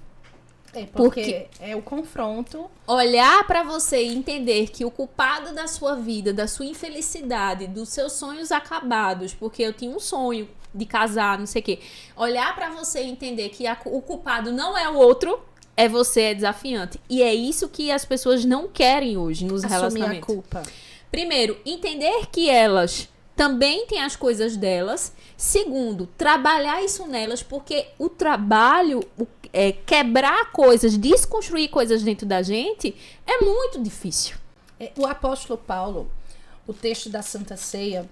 Porque é o confronto. Olhar para você e entender que o culpado da sua vida, da sua infelicidade, dos seus sonhos acabados, porque eu tinha um sonho de casar, não sei o quê. Olhar para você e entender que o culpado não é o outro, é você, é desafiante. E é isso que as pessoas não querem hoje nos relacionamentos. Assumir a culpa. Primeiro, entender que elas também têm as coisas delas. Segundo, trabalhar isso nelas, porque o trabalho, quebrar coisas, desconstruir coisas dentro da gente, é muito difícil. O apóstolo Paulo, o texto da Santa Ceia,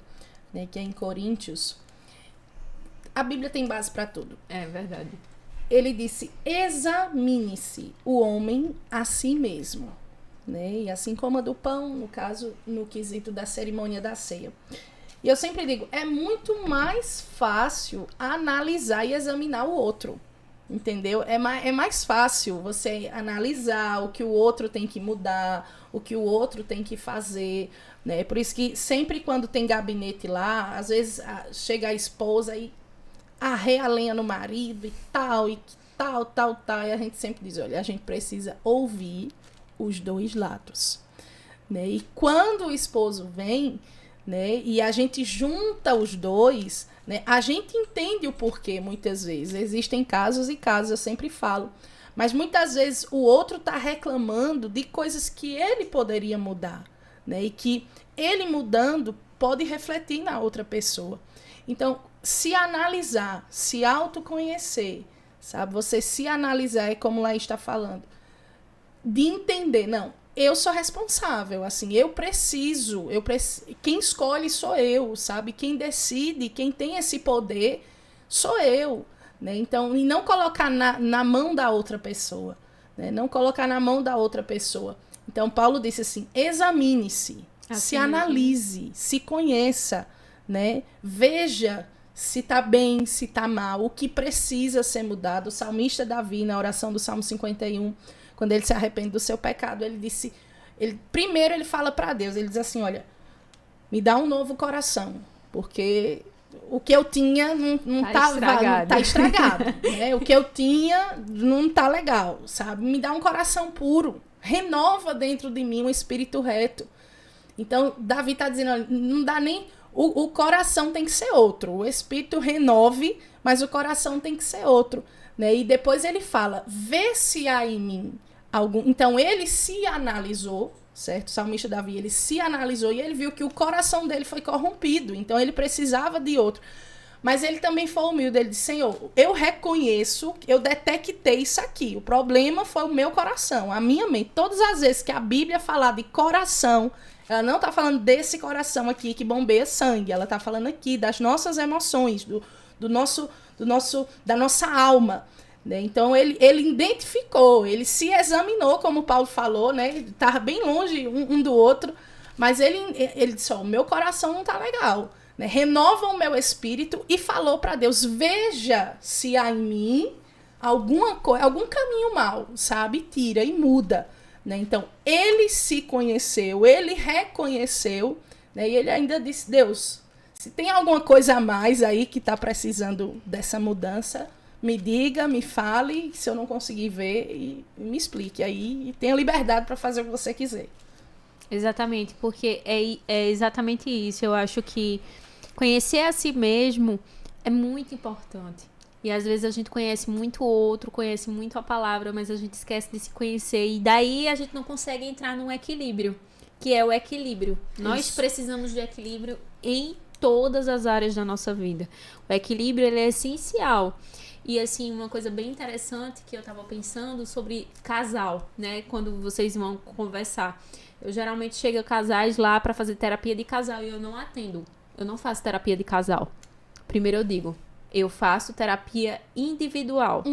né, que é em Coríntios, a Bíblia tem base para tudo. É verdade. Ele disse: examine-se o homem a si mesmo. Né? E assim como a do pão, no caso, no quesito da cerimônia da ceia. E eu sempre digo, é muito mais fácil analisar e examinar o outro, entendeu? É mais fácil você analisar o que o outro tem que mudar, o que o outro tem que fazer, né? Por isso que sempre quando tem gabinete lá, às vezes chega a esposa e arreia a lenha no marido e tal, e e a gente sempre diz, olha, a gente precisa ouvir os dois lados, né? E quando o esposo vem, né, e a gente junta os dois, né, a gente entende o porquê muitas vezes. Existem casos e casos, eu sempre falo, mas muitas vezes o outro está reclamando de coisas que ele poderia mudar, né, e que ele mudando pode refletir na outra pessoa. Então, se analisar, se autoconhecer, sabe? Você se analisar, é como lá está falando, de entender, não, eu sou responsável, assim, eu preciso, quem escolhe sou eu, sabe? Quem decide, quem tem esse poder sou eu, né? Então, e não colocar na mão da outra pessoa, né? Não colocar na mão da outra pessoa. Então, Paulo disse assim, examine-se, se analise, se conheça, né? Veja se está bem, se está mal, o que precisa ser mudado. O salmista Davi, na oração do Salmo 51, quando ele se arrepende do seu pecado, ele disse, primeiro ele fala para Deus, ele diz assim, olha, me dá um novo coração, porque o que eu tinha não tá estragado, né? O que eu tinha não tá legal, sabe? Me dá um coração puro, renova dentro de mim um espírito reto. Então, Davi tá dizendo, olha, não dá nem... O coração tem que ser outro, o espírito renove, mas o coração tem que ser outro. Né? E depois ele fala, vê se há em mim algum... Então ele se analisou, certo? O salmista Davi, ele se analisou e ele viu que o coração dele foi corrompido, então ele precisava de outro. Mas ele também foi humilde, ele disse, Senhor, eu reconheço, eu detectei isso aqui, o problema foi o meu coração, a minha mente. Todas as vezes que a Bíblia falar de coração, ela não está falando desse coração aqui que bombeia sangue, ela está falando aqui das nossas emoções, da nossa alma, né? Então ele identificou, ele se examinou, como o Paulo falou, né? Estava bem longe um do outro, mas ele disse, o meu coração não está legal, né? Renova o meu espírito e falou para Deus, veja se há em mim algum caminho mau, sabe? Tira e muda, né? Então ele se conheceu, ele reconheceu, né? E ele ainda disse, Deus, se tem alguma coisa a mais aí que está precisando dessa mudança, me diga, me fale, se eu não conseguir ver, e me explique aí, e tenha liberdade para fazer o que você quiser. Exatamente, porque é exatamente isso. Eu acho que conhecer a si mesmo é muito importante. E às vezes a gente conhece muito o outro, conhece muito a palavra, mas a gente esquece de se conhecer. E daí a gente não consegue entrar num equilíbrio, que é o equilíbrio. Nós precisamos de equilíbrio em todas as áreas da nossa vida. O equilíbrio, ele é essencial. E assim, uma coisa bem interessante que eu tava pensando sobre casal, né? Quando vocês vão conversar. Eu geralmente chego a casais lá pra fazer terapia de casal e eu não atendo. Eu não faço terapia de casal. Primeiro eu digo, eu faço terapia individual.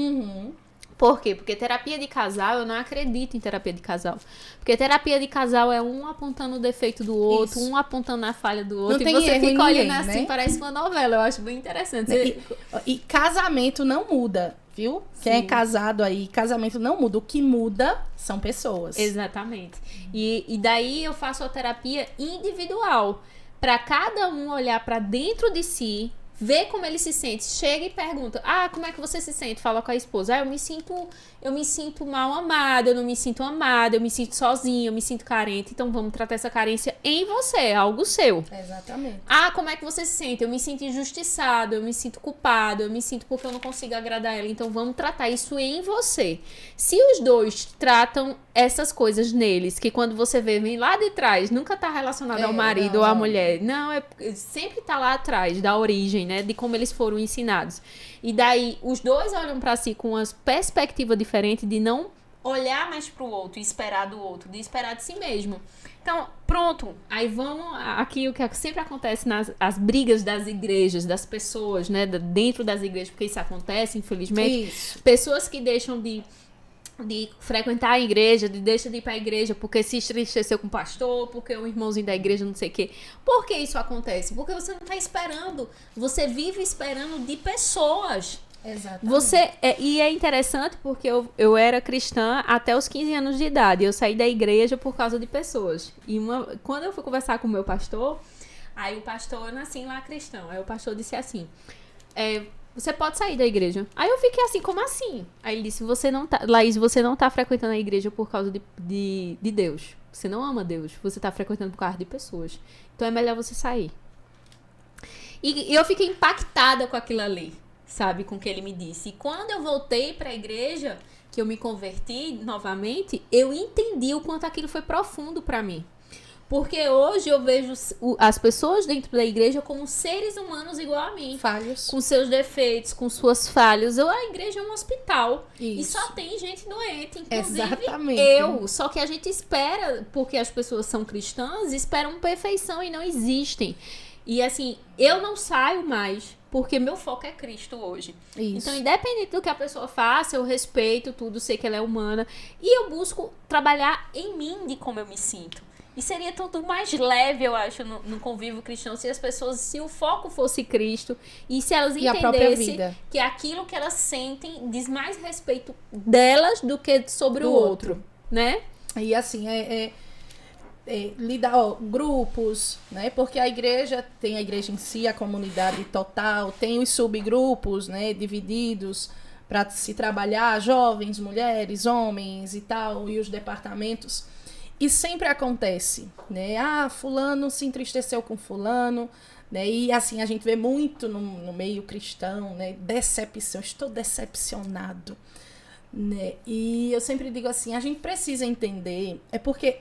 Por quê? Porque terapia de casal, eu não acredito em terapia de casal. Porque terapia de casal é um apontando o defeito do outro, um apontando a falha do outro. Não e você fica olhando ninguém, assim, né? Parece uma novela. Eu acho bem interessante. E casamento não muda, viu? Quem é casado aí, casamento não muda. O que muda são pessoas. Exatamente. E daí eu faço a terapia individual. Pra cada um olhar pra dentro de si, ver como ele se sente. Chega e pergunta, como é que você se sente? Fala com a esposa, eu me sinto mal amada, eu não me sinto amada, eu me sinto sozinha, eu me sinto carente. Então vamos tratar essa carência em você, é algo seu. Exatamente. Como é que você se sente? Eu me sinto injustiçado, eu me sinto culpado, eu me sinto porque eu não consigo agradar ela. Então vamos tratar isso em você. Se os dois tratam essas coisas neles, que quando você vê, vem lá de trás, nunca tá relacionado ao marido ou à mulher. Não, sempre tá lá atrás, da origem, né? De como eles foram ensinados. E daí, os dois olham pra si com uma perspectiva diferente de não olhar mais pro outro e esperar do outro, de esperar de si mesmo. Então, pronto. Aí vamos aqui o que sempre acontece nas as brigas das igrejas, das pessoas, né? Dentro das igrejas, porque isso acontece, infelizmente. Isso. Pessoas que deixam de frequentar a igreja, deixa de ir pra igreja porque se entristeceu com o pastor, porque o irmãozinho da igreja não sei o quê. Por que isso acontece? Porque você não tá esperando. Você vive esperando de pessoas. Exatamente. E é interessante porque eu era cristã até os 15 anos de idade. Eu saí da igreja por causa de pessoas. E quando eu fui conversar com o meu pastor, aí o pastor, eu nasci lá cristão. Aí o pastor disse assim, você pode sair da igreja. Aí eu fiquei assim, como assim? Aí ele disse, Laís, você não tá frequentando a igreja por causa de Deus. Você não ama Deus. Você tá frequentando por causa de pessoas. Então é melhor você sair. E eu fiquei impactada com aquilo ali, sabe? Com o que ele me disse. E quando eu voltei pra igreja, que eu me converti novamente, eu entendi o quanto aquilo foi profundo pra mim. Porque hoje eu vejo as pessoas dentro da igreja como seres humanos igual a mim. Falhos. Com seus defeitos, com suas falhas. A igreja é um hospital. Isso. E só tem gente doente, inclusive Exatamente. eu. Só que a gente espera, porque as pessoas são cristãs, esperam perfeição e não existem. E assim, eu não saio mais, porque meu foco é Cristo hoje. Isso. Então, independente do que a pessoa faça, eu respeito tudo, sei que ela é humana. E eu busco trabalhar em mim de como eu me sinto. E seria tudo mais leve, eu acho, no convívio cristão, se o foco fosse Cristo e se elas entendessem que aquilo que elas sentem diz mais respeito delas do que sobre o outro, né? E assim, lidar, grupos, né? Porque a igreja tem a igreja em si, a comunidade total, tem os subgrupos, né? Divididos para se trabalhar, jovens, mulheres, homens e tal, e os departamentos. E sempre acontece, né? Fulano se entristeceu com fulano, né? E assim, a gente vê muito no meio cristão, né? Decepção, estou decepcionado, né? E eu sempre digo assim, a gente precisa entender, porque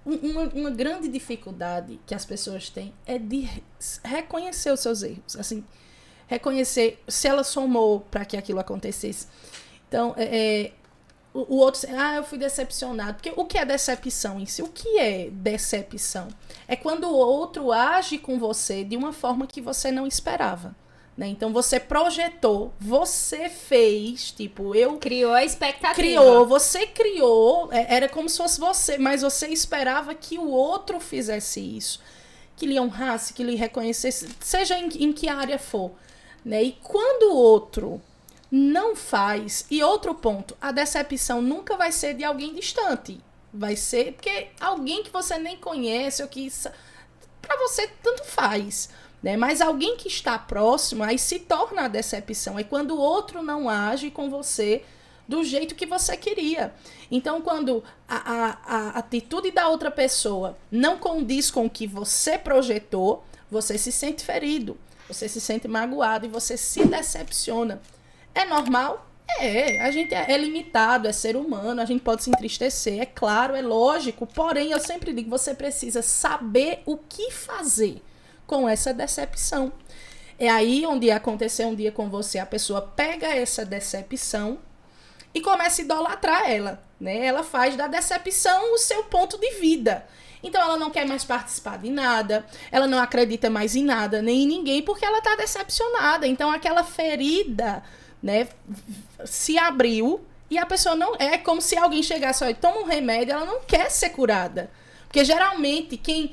uma grande dificuldade que as pessoas têm é de reconhecer os seus erros, assim, reconhecer se ela somou para que aquilo acontecesse. Então, o outro, eu fui decepcionado. Porque o que é decepção em si? O que é decepção? É quando o outro age com você de uma forma que você não esperava, né? Então você projetou, você fez, criou a expectativa. Você criou, era como se fosse você, mas você esperava que o outro fizesse isso, que lhe honrasse, que lhe reconhecesse, seja em que área for, né? E quando o outro não faz, e outro ponto, a decepção nunca vai ser de alguém distante, vai ser porque alguém que você nem conhece, ou que pra você tanto faz, né? Mas alguém que está próximo, aí se torna a decepção. É quando o outro não age com você do jeito que você queria. Então, quando a atitude da outra pessoa não condiz com o que você projetou, você se sente ferido, você se sente magoado e você se decepciona. É normal? A gente é limitado, é ser humano, a gente pode se entristecer, é claro, é lógico, porém, eu sempre digo, você precisa saber o que fazer com essa decepção. É aí onde aconteceu um dia com você, a pessoa pega essa decepção e começa a idolatrar ela, né? Ela faz da decepção o seu ponto de vida. Então ela não quer mais participar de nada, ela não acredita mais em nada, nem em ninguém, porque ela está decepcionada. Então aquela ferida, né, se abriu e a pessoa não... É como se alguém chegasse e toma um remédio, ela não quer ser curada. Porque geralmente quem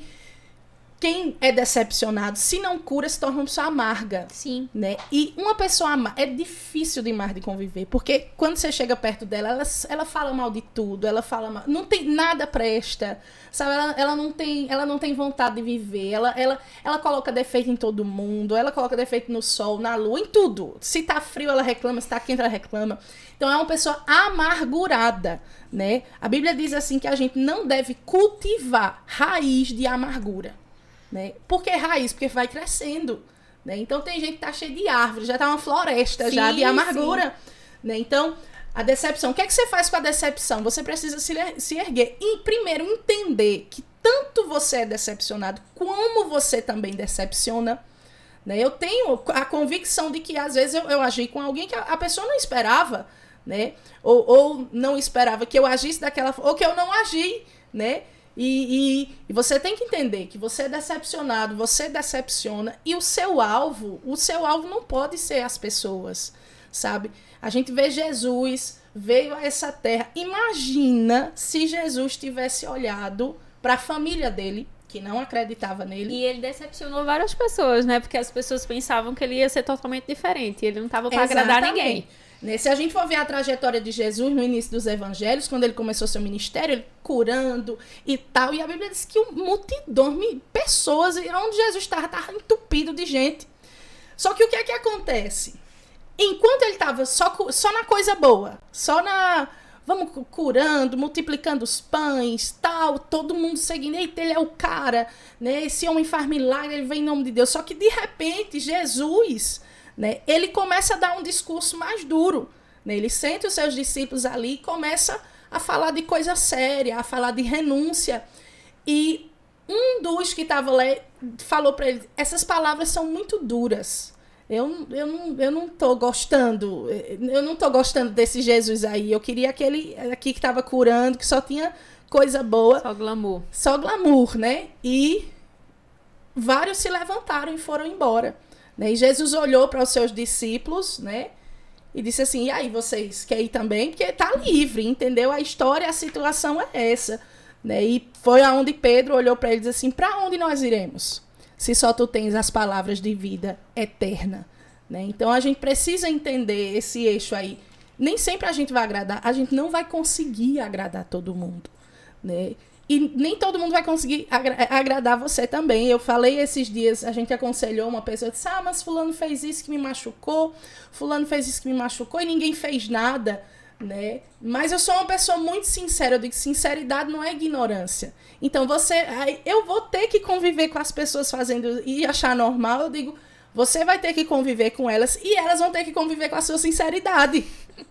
é decepcionado, se não cura, se torna uma pessoa amarga. Sim. Né? E uma pessoa amarga é difícil demais de conviver, porque quando você chega perto dela, ela fala mal de tudo, ela fala mal, não tem nada presta, sabe? Ela não tem vontade de viver, ela coloca defeito em todo mundo, ela coloca defeito no sol, na lua, em tudo. Se tá frio, ela reclama, se tá quente, ela reclama. Então é uma pessoa amargurada, né? A Bíblia diz assim que a gente não deve cultivar raiz de amargura. Né? Por que raiz? Porque vai crescendo. Né? Então tem gente que tá cheia de árvores, já tá uma floresta já de amargura. Né? Então, a decepção. O que é que você faz com a decepção? Você precisa se erguer. E primeiro entender que tanto você é decepcionado, como você também decepciona. Né? Eu tenho a convicção de que às vezes eu agi com alguém que a pessoa não esperava. Né? Ou não esperava que eu agisse daquela forma, ou que eu não agi, né? E você tem que entender que você é decepcionado, você decepciona, e o seu alvo não pode ser as pessoas, sabe? A gente vê Jesus, veio a essa terra. Imagina se Jesus tivesse olhado para a família dele, que não acreditava nele. E ele decepcionou várias pessoas, né? Porque as pessoas pensavam que ele ia ser totalmente diferente. Ele não estava para agradar ninguém. Se a gente for ver a trajetória de Jesus no início dos evangelhos, quando ele começou seu ministério, ele curando e tal, e a Bíblia diz que multidões, pessoas, onde Jesus estava entupido de gente. Só que o que é que acontece? Enquanto ele estava só na coisa boa, vamos curando, multiplicando os pães, tal, todo mundo seguindo, eita, ele é o cara, né? Esse homem faz milagre, ele vem em nome de Deus. Só que de repente Jesus... Né? Ele começa a dar um discurso mais duro. Né? Ele senta os seus discípulos ali e começa a falar de coisa séria, a falar de renúncia. E um dos que estava lá falou para ele, essas palavras são muito duras. Eu não estou gostando. Eu não estou gostando desse Jesus aí. Eu queria aquele aqui que estava curando, que só tinha coisa boa. Só glamour. Só glamour, né? E vários se levantaram e foram embora. Né? E Jesus olhou para os seus discípulos, né? E disse assim, e aí, vocês querem ir também? Porque tá livre, entendeu? A história, a situação é essa. Né? E foi aonde Pedro olhou para ele e disse assim, para onde nós iremos? Se só tu tens as palavras de vida eterna. Né? Então, a gente precisa entender esse eixo aí. Nem sempre a gente vai agradar, a gente não vai conseguir agradar todo mundo. Né? E nem todo mundo vai conseguir agradar você também. Eu falei esses dias, a gente aconselhou uma pessoa, disse, mas fulano fez isso que me machucou, fulano fez isso que me machucou e ninguém fez nada, né? Mas eu sou uma pessoa muito sincera, eu digo, sinceridade não é ignorância. Então eu vou ter que conviver com as pessoas fazendo e achar normal, eu digo, você vai ter que conviver com elas e elas vão ter que conviver com a sua sinceridade,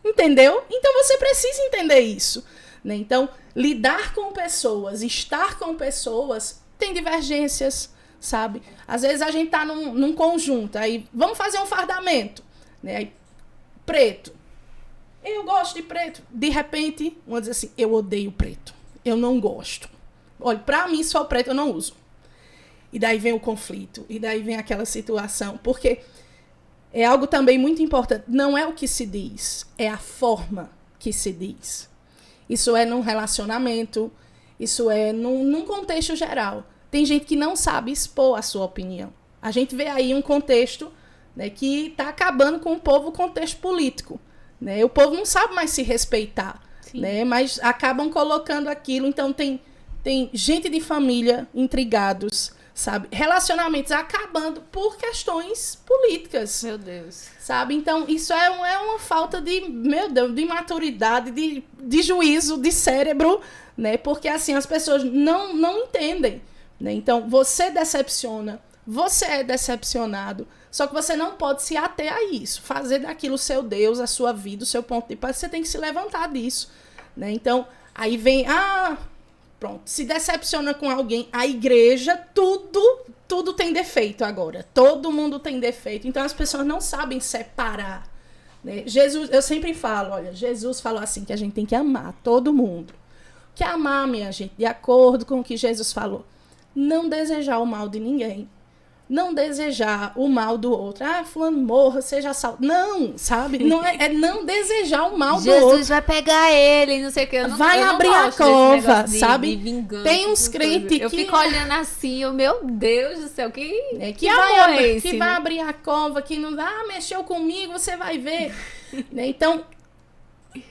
entendeu? Então você precisa entender isso. Né? Então, lidar com pessoas, estar com pessoas, tem divergências, sabe? Às vezes a gente tá num conjunto, aí vamos fazer um fardamento, né? Aí, preto. Eu gosto de preto. De repente, uma diz assim, eu odeio preto. Eu não gosto. Olha, pra mim, só preto eu não uso. E daí vem o conflito, e daí vem aquela situação, porque é algo também muito importante. Não é o que se diz, é a forma que se diz. Isso é num relacionamento, isso é num contexto geral. Tem gente que não sabe expor a sua opinião. A gente vê aí um contexto, né, que está acabando com o povo, o contexto político. Né? O povo não sabe mais se respeitar, né? Mas acabam colocando aquilo. Então tem gente de família intrigados, sabe? Relacionamentos acabando por questões políticas. Meu Deus. Sabe? Então, isso é uma falta de, meu Deus, de maturidade, de juízo, de cérebro, né? Porque, assim, as pessoas não entendem, né? Então, você decepciona, você é decepcionado, só que você não pode se ater a isso, fazer daquilo o seu Deus, a sua vida, o seu ponto de paz, você tem que se levantar disso, né? Então, aí vem, pronto, se decepciona com alguém, a igreja, tudo tem defeito agora. Todo mundo tem defeito. Então as pessoas não sabem separar, né? Jesus, eu sempre falo, olha, Jesus falou assim, que a gente tem que amar todo mundo. Que amar, minha gente, de acordo com o que Jesus falou. Não desejar o mal de ninguém. Não desejar o mal do outro. Fulano morra, seja salvo. Não, sabe? Não é não desejar o mal do outro. Jesus vai pegar ele, não sei o que. Vai abrir a cova, sabe? De vingança, tem uns crentes que... Eu fico olhando assim, meu Deus do céu, que vai é esse, que né? vai abrir a cova, que não dá, mexeu comigo, você vai ver. Né? Então,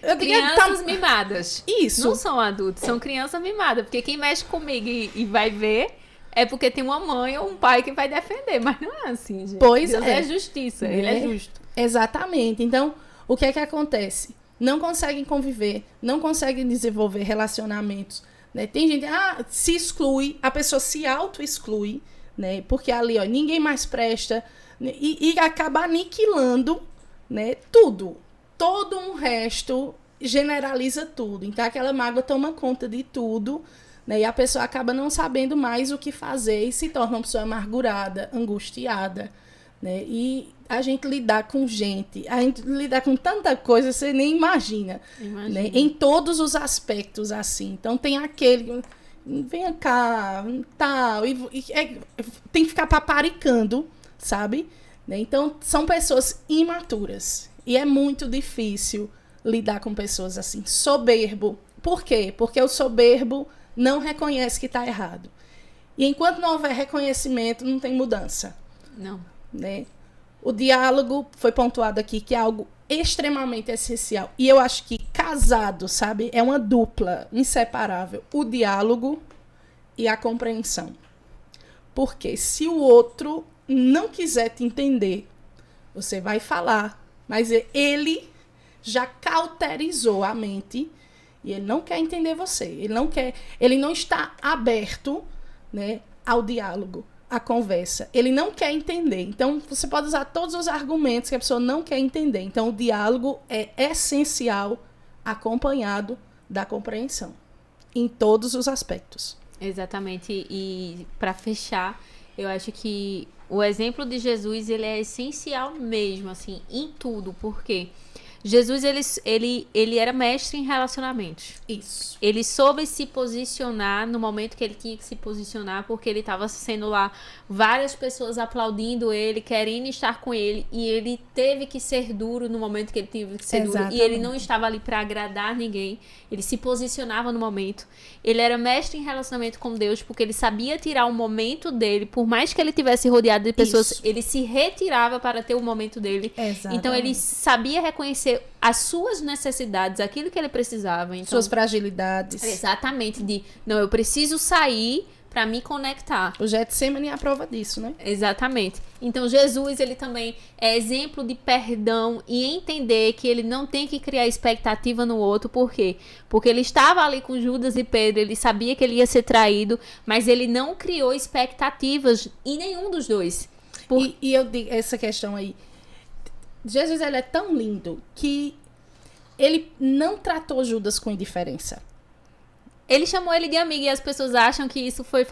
eu diria, crianças mimadas. Isso. Não são adultos, são crianças mimadas. Porque quem mexe comigo e vai ver... É porque tem uma mãe ou um pai que vai defender, mas não é assim, gente. Pois Deus é justiça, ele é justo. Exatamente. Então, o que é que acontece? Não conseguem conviver, não conseguem desenvolver relacionamentos, né? Tem gente, se exclui, a pessoa se auto-exclui, né? Porque ali, ó, ninguém mais presta, né? E acaba aniquilando, né? Tudo. Todo um resto generaliza tudo. Então, aquela mágoa toma conta de tudo, né? E a pessoa acaba não sabendo mais o que fazer e se torna uma pessoa amargurada, angustiada, né? E a gente lidar com gente, a gente lidar com tanta coisa, você nem imagina. Né? Em todos os aspectos, assim. Então, tem aquele... Vem cá, tal... tem que ficar paparicando, sabe? Né? Então, são pessoas imaturas. E é muito difícil lidar com pessoas assim. Soberbo. Por quê? Porque o soberbo não reconhece que está errado. E enquanto não houver reconhecimento, não tem mudança. Não. Né? O diálogo foi pontuado aqui, que é algo extremamente essencial. E eu acho que casado, sabe, é uma dupla inseparável. O diálogo e a compreensão. Porque se o outro não quiser te entender, você vai falar, mas ele já cauterizou a mente e ele não quer entender você. Ele não está aberto, né, ao diálogo, à conversa. Ele não quer entender. Então, você pode usar todos os argumentos que a pessoa não quer entender. Então, o diálogo é essencial, acompanhado da compreensão, em todos os aspectos. Exatamente. E para fechar, eu acho que o exemplo de Jesus, ele é essencial mesmo, assim, em tudo. Por quê? Jesus, ele era mestre em relacionamentos. Isso. Ele soube se posicionar no momento que ele tinha que se posicionar, porque ele estava sendo lá, várias pessoas aplaudindo ele, querendo estar com ele, e ele teve que ser duro no momento que ele teve que ser duro. E ele não estava ali para agradar ninguém, ele se posicionava no momento. Ele era mestre em relacionamento com Deus, porque ele sabia tirar o momento dele, por mais que ele tivesse rodeado de pessoas, isso, ele se retirava para ter o momento dele. Exatamente. Então ele sabia reconhecer as suas necessidades, aquilo que ele precisava. Então, suas fragilidades. Exatamente, eu preciso sair para me conectar. O Getsemane é a prova disso, né? Exatamente. Então, Jesus, ele também é exemplo de perdão e entender que ele não tem que criar expectativa no outro. Por quê? Porque ele estava ali com Judas e Pedro, ele sabia que ele ia ser traído, mas ele não criou expectativas em nenhum dos dois. E eu digo essa questão aí, Jesus, ele é tão lindo que ele não tratou Judas com indiferença. Ele chamou ele de amigo e as pessoas acham que isso foi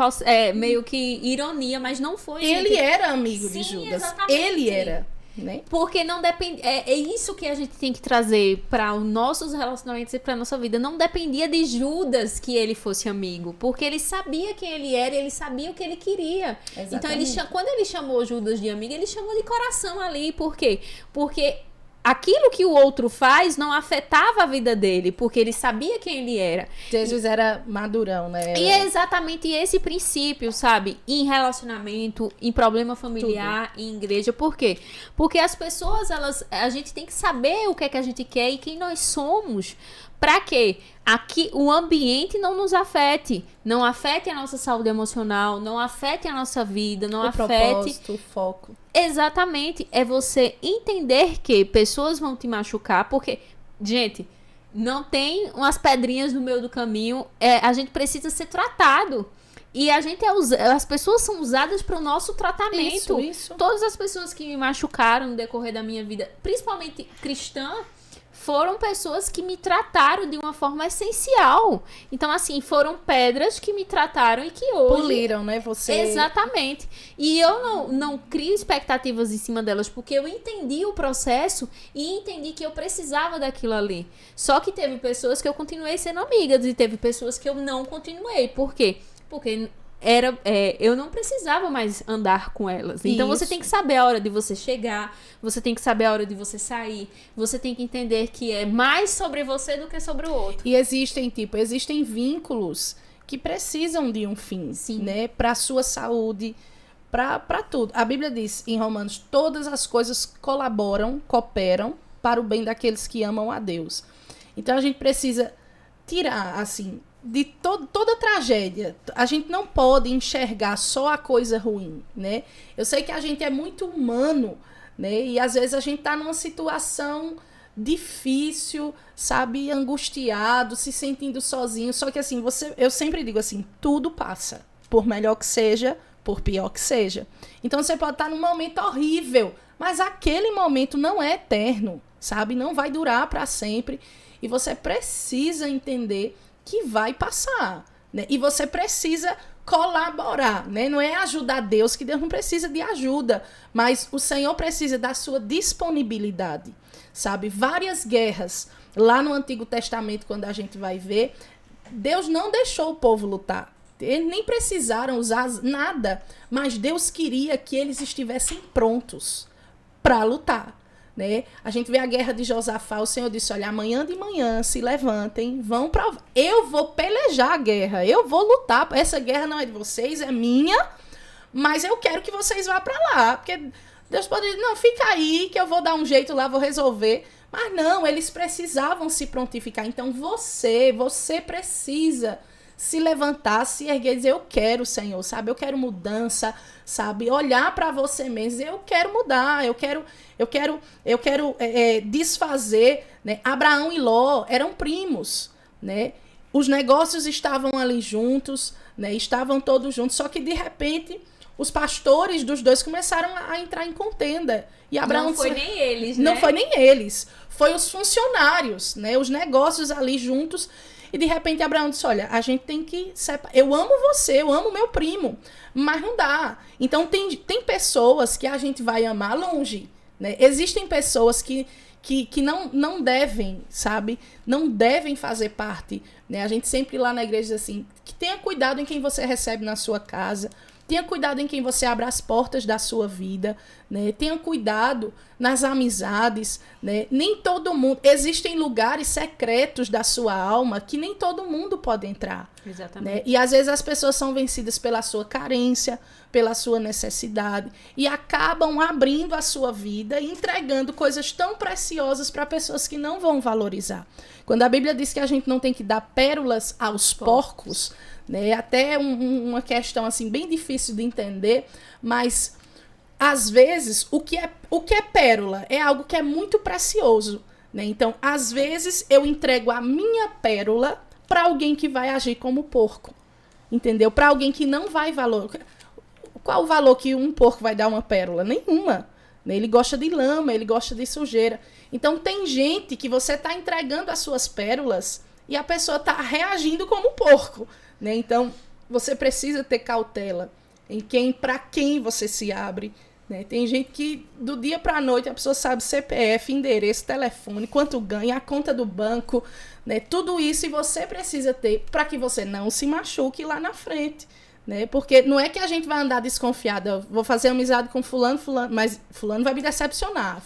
meio que ironia, mas não foi. Ele era amigo Sim, de Judas. Exatamente. Ele era, né? Porque não depende. É isso que a gente tem que trazer para os nossos relacionamentos e para nossa vida. Não dependia de Judas que ele fosse amigo, porque ele sabia quem ele era, ele sabia o que ele queria. Exatamente. Então quando ele chamou Judas de amigo, ele chamou de coração ali. Por quê? Porque aquilo que o outro faz não afetava a vida dele, porque ele sabia quem ele era. Jesus era madurão, né? E é exatamente esse princípio, sabe? Em relacionamento, em problema familiar, tudo. Em igreja. Por quê? Porque as pessoas, a gente tem que saber o que é que a gente quer e quem nós somos Para quê? Aqui o ambiente não nos afete, não afete a nossa saúde emocional, não afete a nossa vida, não afete... propósito, o foco. Exatamente, é você entender que pessoas vão te machucar, porque, gente, não tem umas pedrinhas no meio do caminho, a gente precisa ser tratado. E a gente as pessoas são usadas para o nosso tratamento. Isso. Todas as pessoas que me machucaram no decorrer da minha vida, principalmente cristã, foram pessoas que me trataram de uma forma essencial. Então, assim, foram pedras que me trataram e que hoje... Poliram, né? Você... Exatamente. E eu não crio expectativas em cima delas, porque eu entendi o processo e entendi que eu precisava daquilo ali. Só que teve pessoas que eu continuei sendo amigas e teve pessoas que eu não continuei. Por quê? Porque eu não precisava mais andar com elas. Então você tem que saber a hora de você chegar, você tem que saber a hora de você sair, você tem que entender que é mais sobre você do que sobre o outro. E existem vínculos que precisam de um fim, Sim. né? Para a sua saúde, para tudo. A Bíblia diz em Romanos, todas as coisas cooperam para o bem daqueles que amam a Deus. Então a gente precisa tirar, assim, de toda tragédia. A gente não pode enxergar só a coisa ruim, né? Eu sei que a gente é muito humano, né? E às vezes a gente tá numa situação difícil, sabe? Angustiado, se sentindo sozinho. Só que assim, eu sempre digo assim, tudo passa. Por melhor que seja, por pior que seja. Então você pode estar num momento horrível, mas aquele momento não é eterno, sabe? Não vai durar para sempre. E você precisa entender que vai passar, né? E você precisa colaborar, né? Não é ajudar Deus, que Deus não precisa de ajuda, mas o Senhor precisa da sua disponibilidade, sabe? Várias guerras, lá no Antigo Testamento, quando a gente vai ver, Deus não deixou o povo lutar. Eles nem precisaram usar nada, mas Deus queria que eles estivessem prontos para lutar. Né? A gente vê a guerra de Josafá, o Senhor disse, olha, amanhã de manhã se levantem, vão para... Eu vou pelejar a guerra, eu vou lutar, essa guerra não é de vocês, é minha, mas eu quero que vocês vá para lá, porque Deus pode dizer, não, fica aí que eu vou dar um jeito lá, vou resolver, mas não, eles precisavam se prontificar, então você precisa se levantar, se erguer e dizer, eu quero, Senhor, sabe, eu quero mudança, sabe, olhar para você mesmo, dizer, eu quero mudar, eu quero desfazer, né? Abraão e Ló eram primos, né? Os negócios estavam ali juntos, né? Estavam todos juntos, só que de repente os pastores dos dois começaram a entrar em contenda. E Abraão não foi nem eles, né? Não foi nem eles, foi os funcionários, né? Os negócios ali juntos. E de repente Abraão disse, olha, a gente tem que separar. Eu amo você, eu amo meu primo, mas não dá. Então tem pessoas que a gente vai amar longe, né? Existem pessoas que não devem, sabe? Não devem fazer parte, né? A gente sempre lá na igreja diz assim, que tenha cuidado em quem você recebe na sua casa, tenha cuidado em quem você abre as portas da sua vida, né? Tenha cuidado nas amizades, né? Nem todo mundo... Existem lugares secretos da sua alma que nem todo mundo pode entrar. Exatamente. Né? E às vezes as pessoas são vencidas pela sua carência, pela sua necessidade, e acabam abrindo a sua vida e entregando coisas tão preciosas para pessoas que não vão valorizar. Quando a Bíblia diz que a gente não tem que dar pérolas aos porcos, né? Até uma questão assim bem difícil de entender, mas às vezes o que é pérola é algo que é muito precioso, né? Então, às vezes eu entrego a minha pérola para alguém que vai agir como porco, entendeu? Para alguém que não vai valorizar. Qual o valor que um porco vai dar uma pérola? Nenhuma. Né? Ele gosta de lama, ele gosta de sujeira. Então tem gente que você está entregando as suas pérolas e a pessoa está reagindo como porco. Né? Então você precisa ter cautela para quem você se abre. Né? Tem gente que do dia para a noite a pessoa sabe CPF, endereço, telefone, quanto ganha, a conta do banco, né? Tudo isso e você precisa ter para que você não se machuque lá na frente. Né? Porque não é que a gente vai andar desconfiada, vou fazer amizade com fulano, mas fulano vai me decepcionar,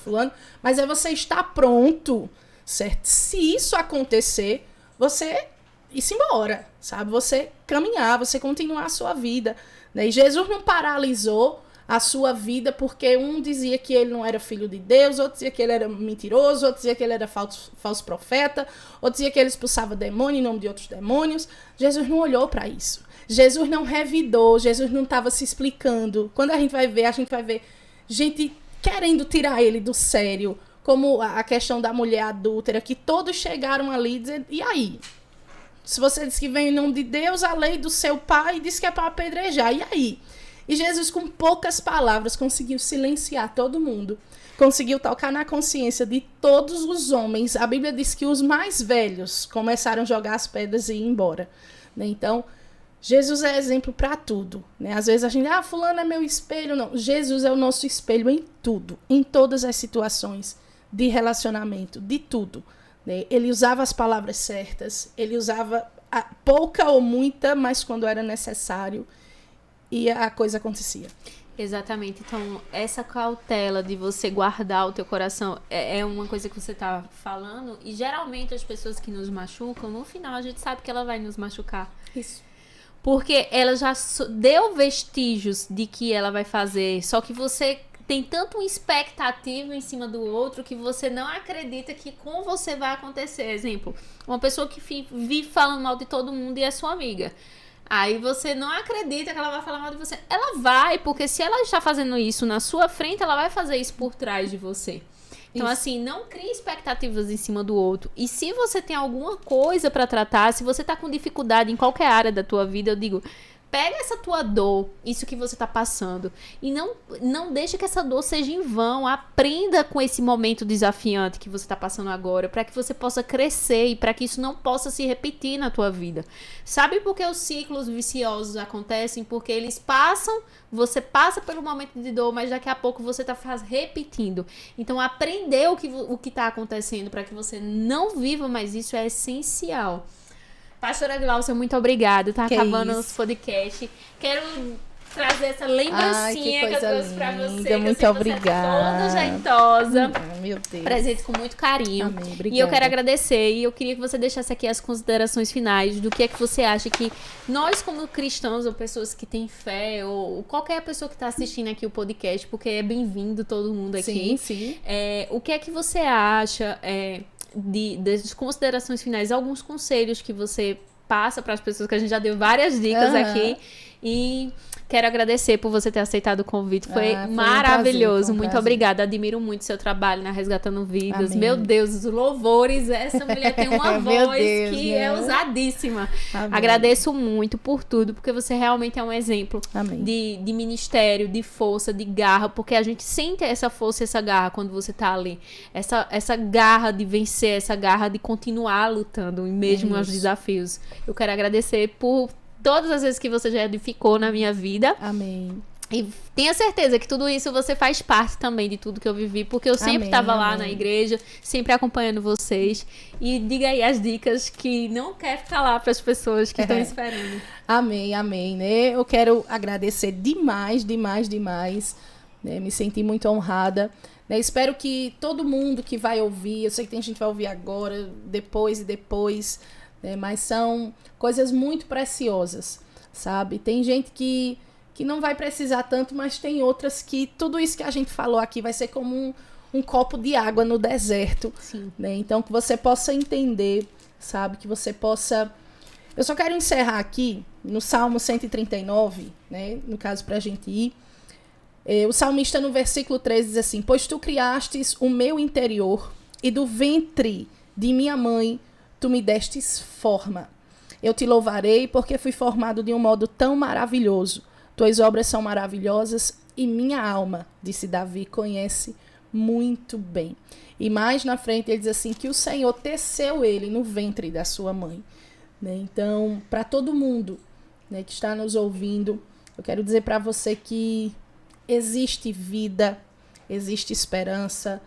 mas é você estar pronto, certo? Se isso acontecer, você ir-se embora, sabe? Você caminhar, você continuar a sua vida. Né? E Jesus não paralisou a sua vida, porque um dizia que ele não era filho de Deus, outro dizia que ele era mentiroso, outro dizia que ele era falso profeta, outro dizia que ele expulsava demônio em nome de outros demônios. Jesus não olhou para isso. Jesus não revidou, Jesus não estava se explicando. Quando a gente vai ver gente querendo tirar ele do sério, como a questão da mulher adúltera, que todos chegaram ali dizendo, e aí? Se você diz que vem em nome de Deus, a lei do seu pai diz que é para apedrejar, e aí? E Jesus, com poucas palavras, conseguiu silenciar todo mundo, conseguiu tocar na consciência de todos os homens. A Bíblia diz que os mais velhos começaram a jogar as pedras e ir embora, né? Então, Jesus é exemplo para tudo, né? Às vezes a gente, fulano é meu espelho. Não, Jesus é o nosso espelho em tudo, em todas as situações de relacionamento, de tudo, né? Ele usava as palavras certas, ele usava pouca ou muita, mas quando era necessário, e a coisa acontecia. Exatamente. Então, essa cautela de você guardar o teu coração é uma coisa que você tá falando, e geralmente as pessoas que nos machucam, no final a gente sabe que ela vai nos machucar. Isso. Porque ela já deu vestígios de que ela vai fazer, só que você tem tanto uma expectativa em cima do outro que você não acredita que com você vai acontecer. Exemplo, uma pessoa que vive falando mal de todo mundo e é sua amiga. Aí você não acredita que ela vai falar mal de você. Ela vai, porque se ela está fazendo isso na sua frente, ela vai fazer isso por trás de você. Então, assim, não crie expectativas em cima do outro. E se você tem alguma coisa para tratar, se você tá com dificuldade em qualquer área da tua vida, eu digo, pega essa tua dor, isso que você tá passando, e não deixe que essa dor seja em vão. Aprenda com esse momento desafiante que você tá passando agora, para que você possa crescer e para que isso não possa se repetir na tua vida. Sabe por que os ciclos viciosos acontecem? Porque eles passam, você passa pelo momento de dor, mas daqui a pouco você tá repetindo. Então, aprender o que tá acontecendo para que você não viva mais isso é essencial. Pastora Gláucia, muito obrigada. Tá acabando o nosso podcast. Quero trazer essa lembrancinha que eu trouxe pra você. Muito obrigada. Você é toda jeitosa. Meu Deus. Presente com muito carinho. Amém, obrigada. E eu quero agradecer. E eu queria que você deixasse aqui as considerações finais do que é que você acha que nós, como cristãos, ou pessoas que têm fé, ou qualquer pessoa que está assistindo aqui o podcast, porque é bem-vindo todo mundo aqui. Sim, sim. O que é que você acha... das considerações finais, alguns conselhos que você passa para as pessoas, que a gente já deu várias dicas aqui, e quero agradecer por você ter aceitado o convite, foi maravilhoso, foi um muito obrigada, admiro muito seu trabalho na Resgatando Vidas. Amém. Meu Deus, os louvores, essa mulher tem uma voz que é ousadíssima. Amém. Agradeço muito por tudo, porque você realmente é um exemplo de ministério, de força, de garra, porque a gente sente essa força e essa garra quando você tá ali, essa garra de vencer, essa garra de continuar lutando mesmo aos desafios. Eu quero agradecer por todas as vezes que você já edificou na minha vida. Amém. E tenha certeza que tudo isso você faz parte também de tudo que eu vivi, porque eu sempre estava lá na igreja, sempre acompanhando vocês. E diga aí as dicas que não quer ficar lá para as pessoas que estão esperando. Amém, amém, né? Eu quero agradecer demais, demais, demais, né? Me senti muito honrada, né? Espero que todo mundo que vai ouvir, eu sei que tem gente que vai ouvir agora, depois e depois, né? Mas são coisas muito preciosas, sabe? Tem gente que não vai precisar tanto, mas tem outras que tudo isso que a gente falou aqui vai ser como um copo de água no deserto. Sim. Né? Então, que você possa entender, sabe? Que você possa... Eu só quero encerrar aqui no Salmo 139, né? No caso, para a gente ir. O salmista, no versículo 13, diz assim: pois tu criastes o meu interior, e do ventre de minha mãe tu me destes forma. Eu te louvarei, porque fui formado de um modo tão maravilhoso. Tuas obras são maravilhosas, e minha alma, disse Davi, conhece muito bem. E mais na frente ele diz assim, que o Senhor teceu ele no ventre da sua mãe. Né? Então, para todo mundo, né, que está nos ouvindo, eu quero dizer para você que existe vida, existe esperança,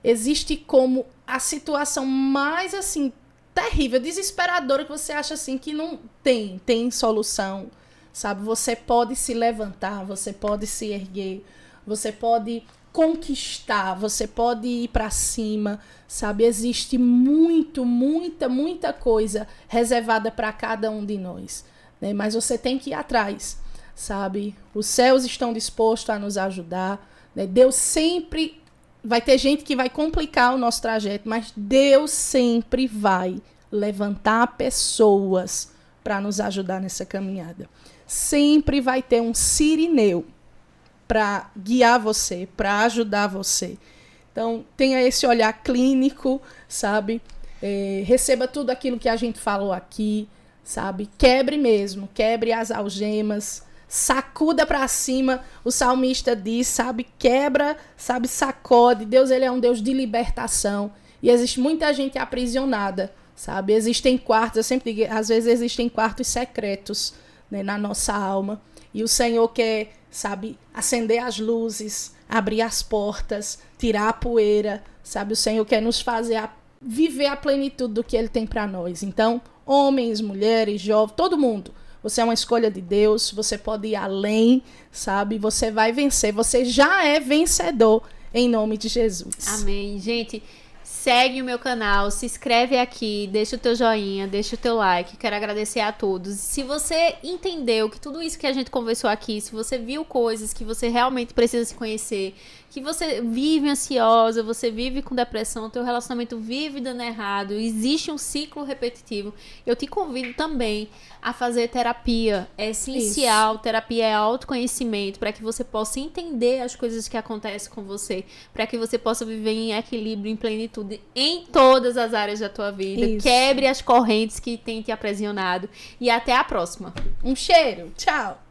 existe como a situação mais assim terrível, desesperadora, que você acha assim que não tem solução, sabe? Você pode se levantar, você pode se erguer, você pode conquistar, você pode ir para cima, sabe? Existe muita coisa reservada para cada um de nós, né? Mas você tem que ir atrás, sabe? Os céus estão dispostos a nos ajudar, né? Deus sempre... Vai ter gente que vai complicar o nosso trajeto, mas Deus sempre vai levantar pessoas para nos ajudar nessa caminhada. Sempre vai ter um sirineu para guiar você, para ajudar você. Então, tenha esse olhar clínico, sabe? Receba tudo aquilo que a gente falou aqui, sabe? Quebre mesmo, quebre as algemas, sacuda para cima. O salmista diz, sabe? Quebra, sabe? Sacode. Deus, ele é um Deus de libertação. E existe muita gente aprisionada, sabe? Existem quartos, eu sempre digo, às vezes existem quartos secretos, né, na nossa alma. E o Senhor quer, sabe, acender as luzes, abrir as portas, tirar a poeira, sabe? O Senhor quer nos fazer viver a plenitude do que Ele tem para nós. Então, homens, mulheres, jovens, todo mundo. Você é uma escolha de Deus, você pode ir além, sabe? Você vai vencer, você já é vencedor em nome de Jesus. Amém. Gente, segue o meu canal, se inscreve aqui, deixa o teu joinha, deixa o teu like. Quero agradecer a todos. Se você entendeu que tudo isso que a gente conversou aqui, se você viu coisas que você realmente precisa se conhecer, que você vive ansiosa, você vive com depressão, teu relacionamento vive dando errado, existe um ciclo repetitivo, eu te convido também a fazer terapia. É essencial. Isso. Terapia é autoconhecimento, para que você possa entender as coisas que acontecem com você, para que você possa viver em equilíbrio, em plenitude, em todas as áreas da tua vida. Isso. Quebre as correntes que têm te aprisionado. E até a próxima. Um cheiro. Tchau.